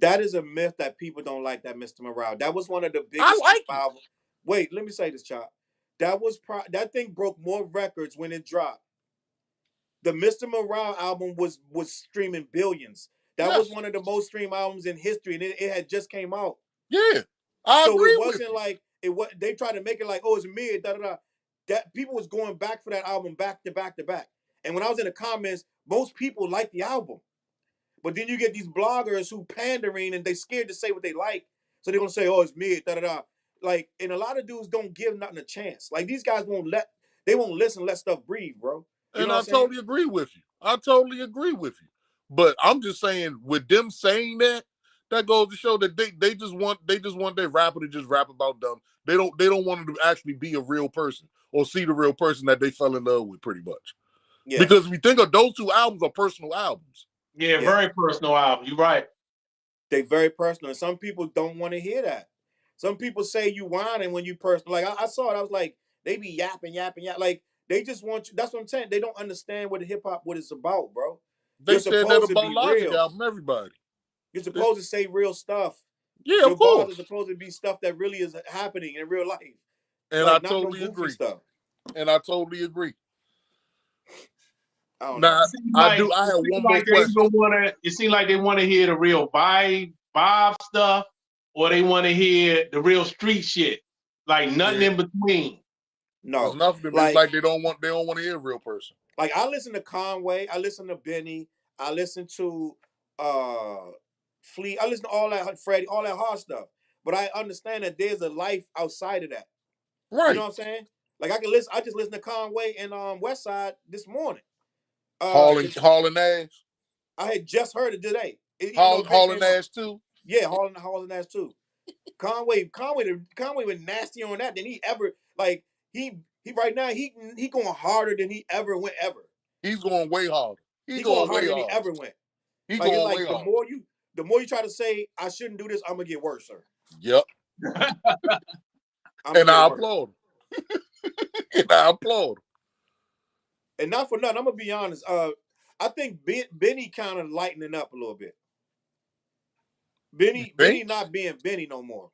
That is a myth that people don't like that Mr. Morale. That was one of the biggest albums. Wait, let me say this, Chop. That thing broke more records when it dropped. The Mr. Morale album was streaming billions. That was one of the most streamed albums in history, and it had just came out. Yeah, I agree. So it wasn't like they tried to make it like, oh, it's mid, da da da. That people was going back for that album back to back to back. And when I was in the comments, most people liked the album. But then you get these bloggers who pandering and they scared to say what they like. So they're gonna say, oh, it's mid, da da da. Like, and a lot of dudes don't give nothing a chance. Like, these guys won't listen, let stuff breathe, bro. You and I totally agree with you. But I'm just saying, with them saying that, That goes to show that they just want their rapper to just rap about them. They don't want them to actually be a real person or see the real person that they fell in love with, pretty much. Yeah. Because if you think of those two albums are personal albums. Yeah, very personal album. You're right. They very personal. And some people don't want to hear that. Some people say you whining when you personal. Like I saw it, I was like, they be yapping. Like they just want you. That's what I'm saying. They don't understand what hip hop, what it's about, bro. They said that about Logic album, everybody. You're supposed to say real stuff. Yeah, of course. Your bars are supposed to be stuff that really is happening in real life. And like, I totally agree. Stuff. And I totally agree. I don't know. I have one more question. It seems like they want to hear the real vibe stuff, or they want to hear the real street shit. Like nothing in between. No, it's nothing. Like they don't want to hear a real person. Like I listen to Conway, I listen to Benny, I listen to Fleet, I listen to all that Freddie, all that hard stuff. But I understand that there's a life outside of that. Right. You know what I'm saying? Like I just listened to Conway and Westside this morning. Hauling ass. I had just heard it today. Hauling ass too. Yeah, hauling ass too. Conway was nasty on that than he ever like. He right now he going harder than he ever went ever. He's going way harder. He going harder than he ever went. He's going way harder. The more you try to say I shouldn't do this, I'm gonna get worse, sir. Yep. And I applaud him. And I applaud him. And not for nothing, I'm gonna be honest. I think Benny kind of lightening up a little bit. Benny not being Benny no more.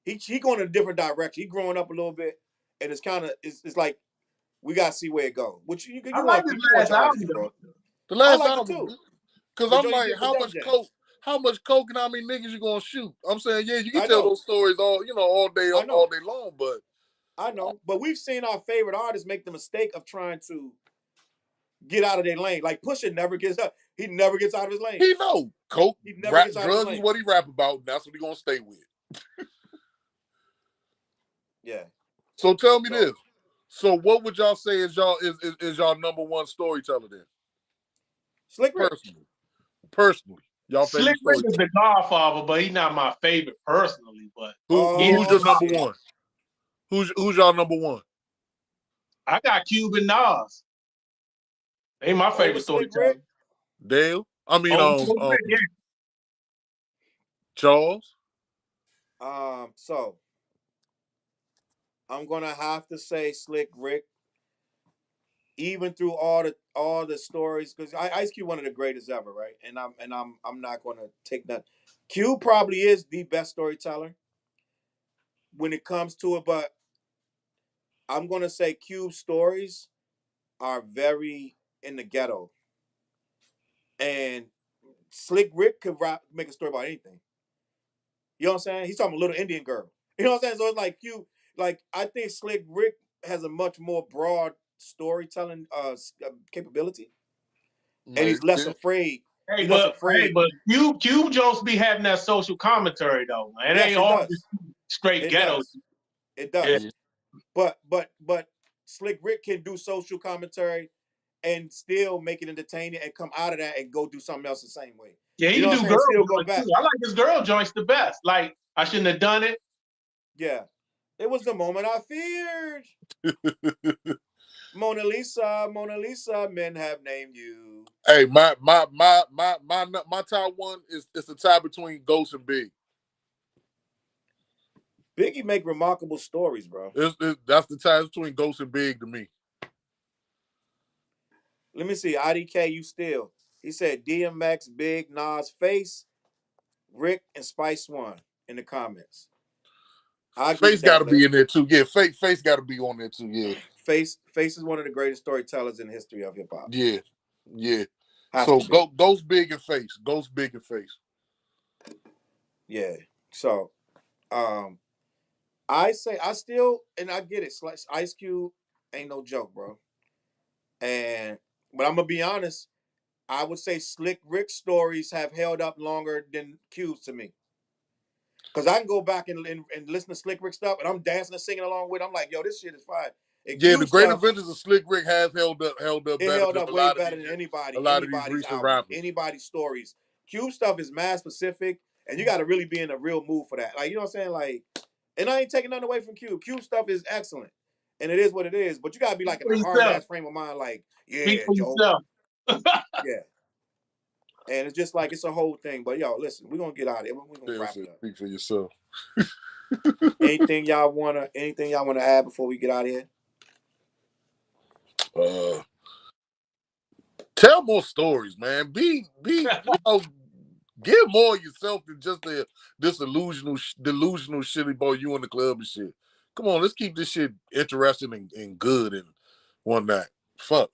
He going in a different direction. He growing up a little bit, and it's kind of it's like we gotta see where it goes. Which you like the last album, bro. The last album too. Because I'm like, how much coke and how many niggas you gonna shoot? I'm saying, yeah, you can tell those stories all day long, but I know. But we've seen our favorite artists make the mistake of trying to get out of their lane. Like Pusha never gets up. He never gets out of his lane. He know coke, drugs is what he rap about. And that's what he gonna stay with. Yeah. So tell me this. So what would y'all say is y'all number one storyteller then? Slick Rick. Personally. Y'all Slick Rick is the Godfather, but he's not my favorite personally. But who's your number one? Who's y'all number one? I got Cube and Nas. They my favorite storyteller. Dale? I mean, Challz? So I'm gonna have to say Slick Rick. Even through all the stories, because Ice Cube one of the greatest ever, right? And I'm not gonna take that. Cube probably is the best storyteller when it comes to it, but I'm gonna say Cube's stories are very in the ghetto. And Slick Rick could make a story about anything. You know what I'm saying? He's talking about Little Indian Girl. You know what I'm saying? So it's like Cube, like I think Slick Rick has a much more broad storytelling capability, and he's less afraid. But Cube Jones be having that social commentary though. It ain't all straight ghetto. It does. Yeah. But Slick Rick can do social commentary and still make it entertaining and come out of that and go do something else the same way. Yeah, he can do girl joints too. I like his girl joints the best. Like I shouldn't have done it. Yeah, it was the moment I feared. Mona Lisa, men have named you. Hey, my top one is a tie between Ghost and Big. Biggie make remarkable stories, bro. That's the tie between Ghost and Big to me. Let me see. IDK, you still. He said DMX, Big, Nas, Face, Rick, and Spice One in the comments. Face got to be in there too. Yeah, Face got to be on there too. Yeah. Face is one of the greatest storytellers in the history of hip hop. Yeah. So Ghost Big and Face. Ghost Big and Face. Yeah. So I say I get it. Ice Cube ain't no joke, bro. But I'm gonna be honest, I would say Slick Rick stories have held up longer than Cube's to me. Because I can go back and listen to Slick Rick stuff, and I'm dancing and singing along with it. I'm like, yo, this shit is fire. Yeah, the great adventures of Slick Rick has held up better. It held up way better than anybody. A lot of these recent rappers. Anybody's stories. Cube stuff is mad specific, And you got to really be in a real mood for that. Like, you know what I'm saying? Like, and I ain't taking nothing away from Q. Q stuff is excellent. And it is what it is. But you got to be like in a hard-ass frame of mind, like, Speak yeah, for Joe. yourself. Yeah. And it's just like, it's a whole thing. But, yo, listen, we're going to get out of here. We're going to wrap it up. Speak for yourself. Anything y'all want to add before we get out of here? Tell more stories, man. Be you know, give more of yourself than just this delusional shit about you in the club and shit. Come on, let's keep this shit interesting and good and one night. Fuck.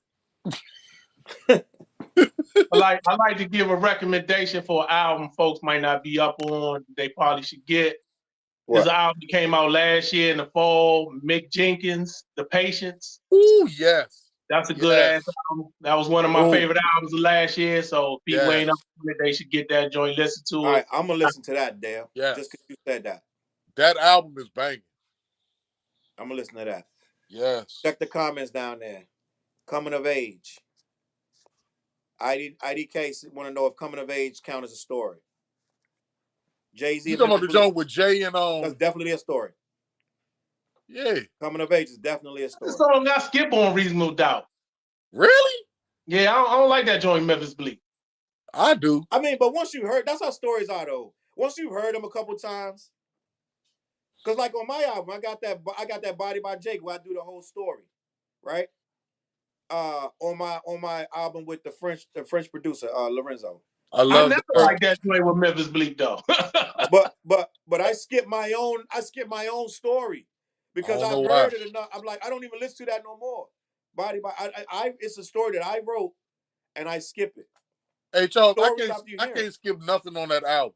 I like to give a recommendation for an album folks might not be up on. They probably should get. His album came out last year in the fall. Mick Jenkins, The Patience. Ooh, yes. That's a good ass album. That was one of my favorite albums of last year. So people ain't up on it, they should get that joint, listen to it. All right, I'm gonna listen to that, Dale. Yes. Just because you said that. That album is banging. I'm gonna listen to that. Yes. Check the comments down there. Coming of age. IDK want to know if coming of age count as a story. Jay-Z. You talking about the joint with Jay and That's definitely a story. Yeah. Coming of age is definitely a story. This song got Skip on Reasonable Doubt. Really? Yeah, I don't like that joint Memphis Bleak. I do. I mean, but once you heard, that's how stories are though. Once you've heard them a couple times, because like on my album, I got that Body by Jake where I do the whole story, right? On my album with the French producer, Lorenzo. I never liked that joint with Memphis Bleak though. but I skip my own story because I've heard it enough. I'm like, I don't even listen to that no more. Body by it's a story that I wrote and I skip it. Hey Charles, I can't skip nothing on that album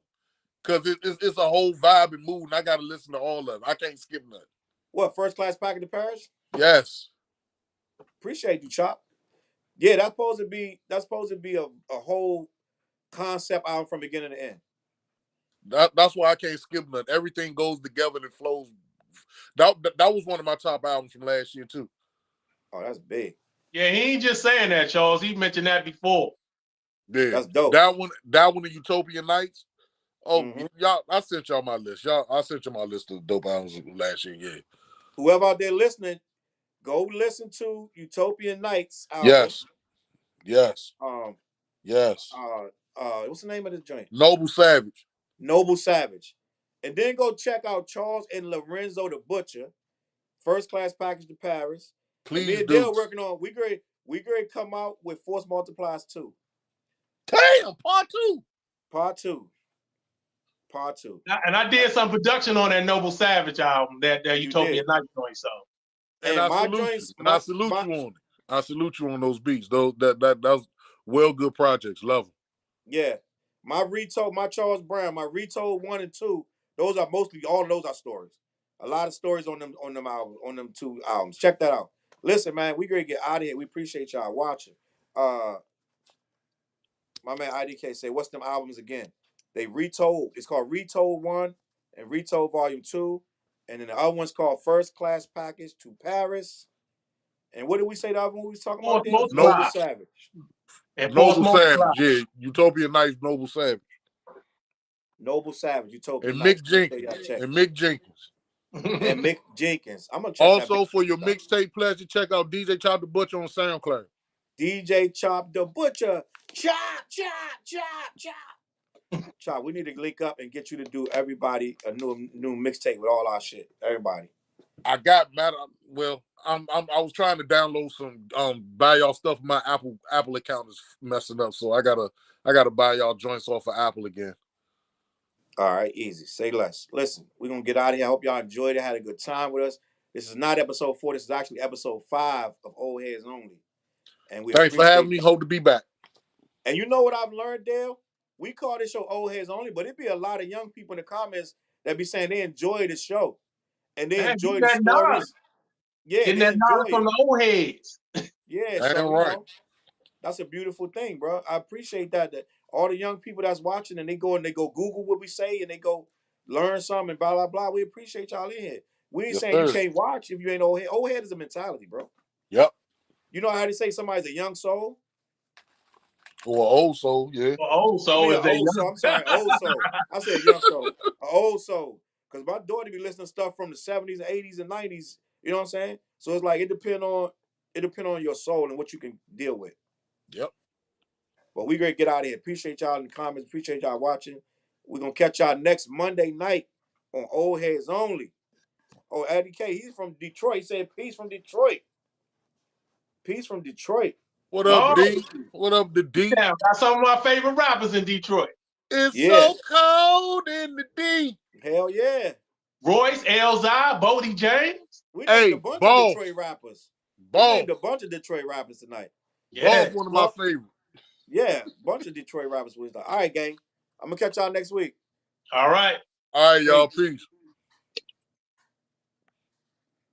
because it's a whole vibe and mood, and I gotta listen to all of it. I can't skip nothing. What, First Class Package to Paris? Yes. Appreciate you, Chop. Yeah, that's supposed to be a whole concept album from beginning to end. That's why I can't skip nothing. Everything goes together and flows. That was one of my top albums from last year too. Oh, that's big. Yeah, he ain't just saying that, Charles. He mentioned that before. Yeah, that's dope. That one, the Utopian Nights. Oh, y'all! I sent y'all my list. I sent you my list of dope albums last year. Yeah. Whoever out there listening, go listen to Utopian Nights album. Yes. Yes. Yes. What's the name of the joint? Noble Savage. Noble Savage. And then go check out Challz and Lorenzo the Butcher. First Class Package to Paris. Please me and do. Dale working on we great come out with Force Multiplies 2. Damn, part 2. Part 2. Part 2. And I did some production on that Noble Savage album, that Utopian Night joint. So and I salute you on it. I salute you on those beats. Those that was well good projects. Love them. Yeah. My Charles Brown, my Retold 1 and 2, those are mostly, all of those are stories. A lot of stories on them albums, on them 2 albums. Check that out. Listen, man, we gonna get out of here. We appreciate y'all watching. My man IDK say, what's them albums again? They retold. It's called Retold 1 and Retold Volume 2. And then the other one's called First Class Package to Paris. And what did we say the other one we was talking about there? Noble Savage. And Noble Savage, yeah. Utopian Nights, Noble Savage. Noble Savage, Utopian and Nights. Mick Jenkins. And Mick Jenkins. And Mick Jenkins. I'm gonna check also for your mixtape pleasure, check out DJ Chop the Butcher on SoundCloud. DJ Chop the Butcher. Chop, chop, chop, chop. Chop, we need to link up and get you to do everybody a new mixtape with all our shit. Everybody. I got mad. Well, I was trying to download some buy y'all stuff. My Apple account is messing up, so I gotta buy y'all joints off of Apple again. All right, easy. Say less. Listen, we're gonna get out of here. I hope y'all enjoyed it, had a good time with us. This is not episode 4. This is actually episode 5 of Old Heads Only. And we thanks for having me. Hope to be back. And you know what I've learned, Dale? We call this show Old Heads Only, but it'd be a lot of young people in the comments that be saying they enjoy the show and they enjoy the stories. Knowledge. Yeah, getting that knowledge from the old heads. Yeah, so right. That's a beautiful thing, bro. I appreciate that all the young people that's watching and they go Google what we say and they go learn something and blah blah blah. We appreciate y'all in here. We ain't saying you can't watch if you ain't old head. Old head is a mentality, bro. Yep. You know how they say somebody's a young soul? Or old soul, yeah. Or old soul I mean, is an that old young. soul. I'm sorry, old soul. I said young soul. An old soul. Because my daughter be listening to stuff from the 70s, 80s, and 90s. You know what I'm saying? So it's like it depend on your soul and what you can deal with. Yep. But we great get out of here. Appreciate y'all in the comments. Appreciate y'all watching. We're gonna catch y'all next Monday night on Old Heads Only. Oh, Eddie K, he's from Detroit. He said peace from Detroit. Peace from Detroit. What up, Oh, D? What up, the D? damn, got some of my favorite rappers in Detroit. It's Yeah. so cold in the D. Hell yeah. Royce, Elzai, Bodie James. We named a Hey, bunch of Boss. Detroit rappers. We Boss. named a bunch of Detroit rappers tonight. Boss, Yeah. one of my favorites. Yeah, bunch of Detroit rappers was like, all right, gang. I'm gonna catch y'all next week. All right. All right, y'all. Peace. Peace.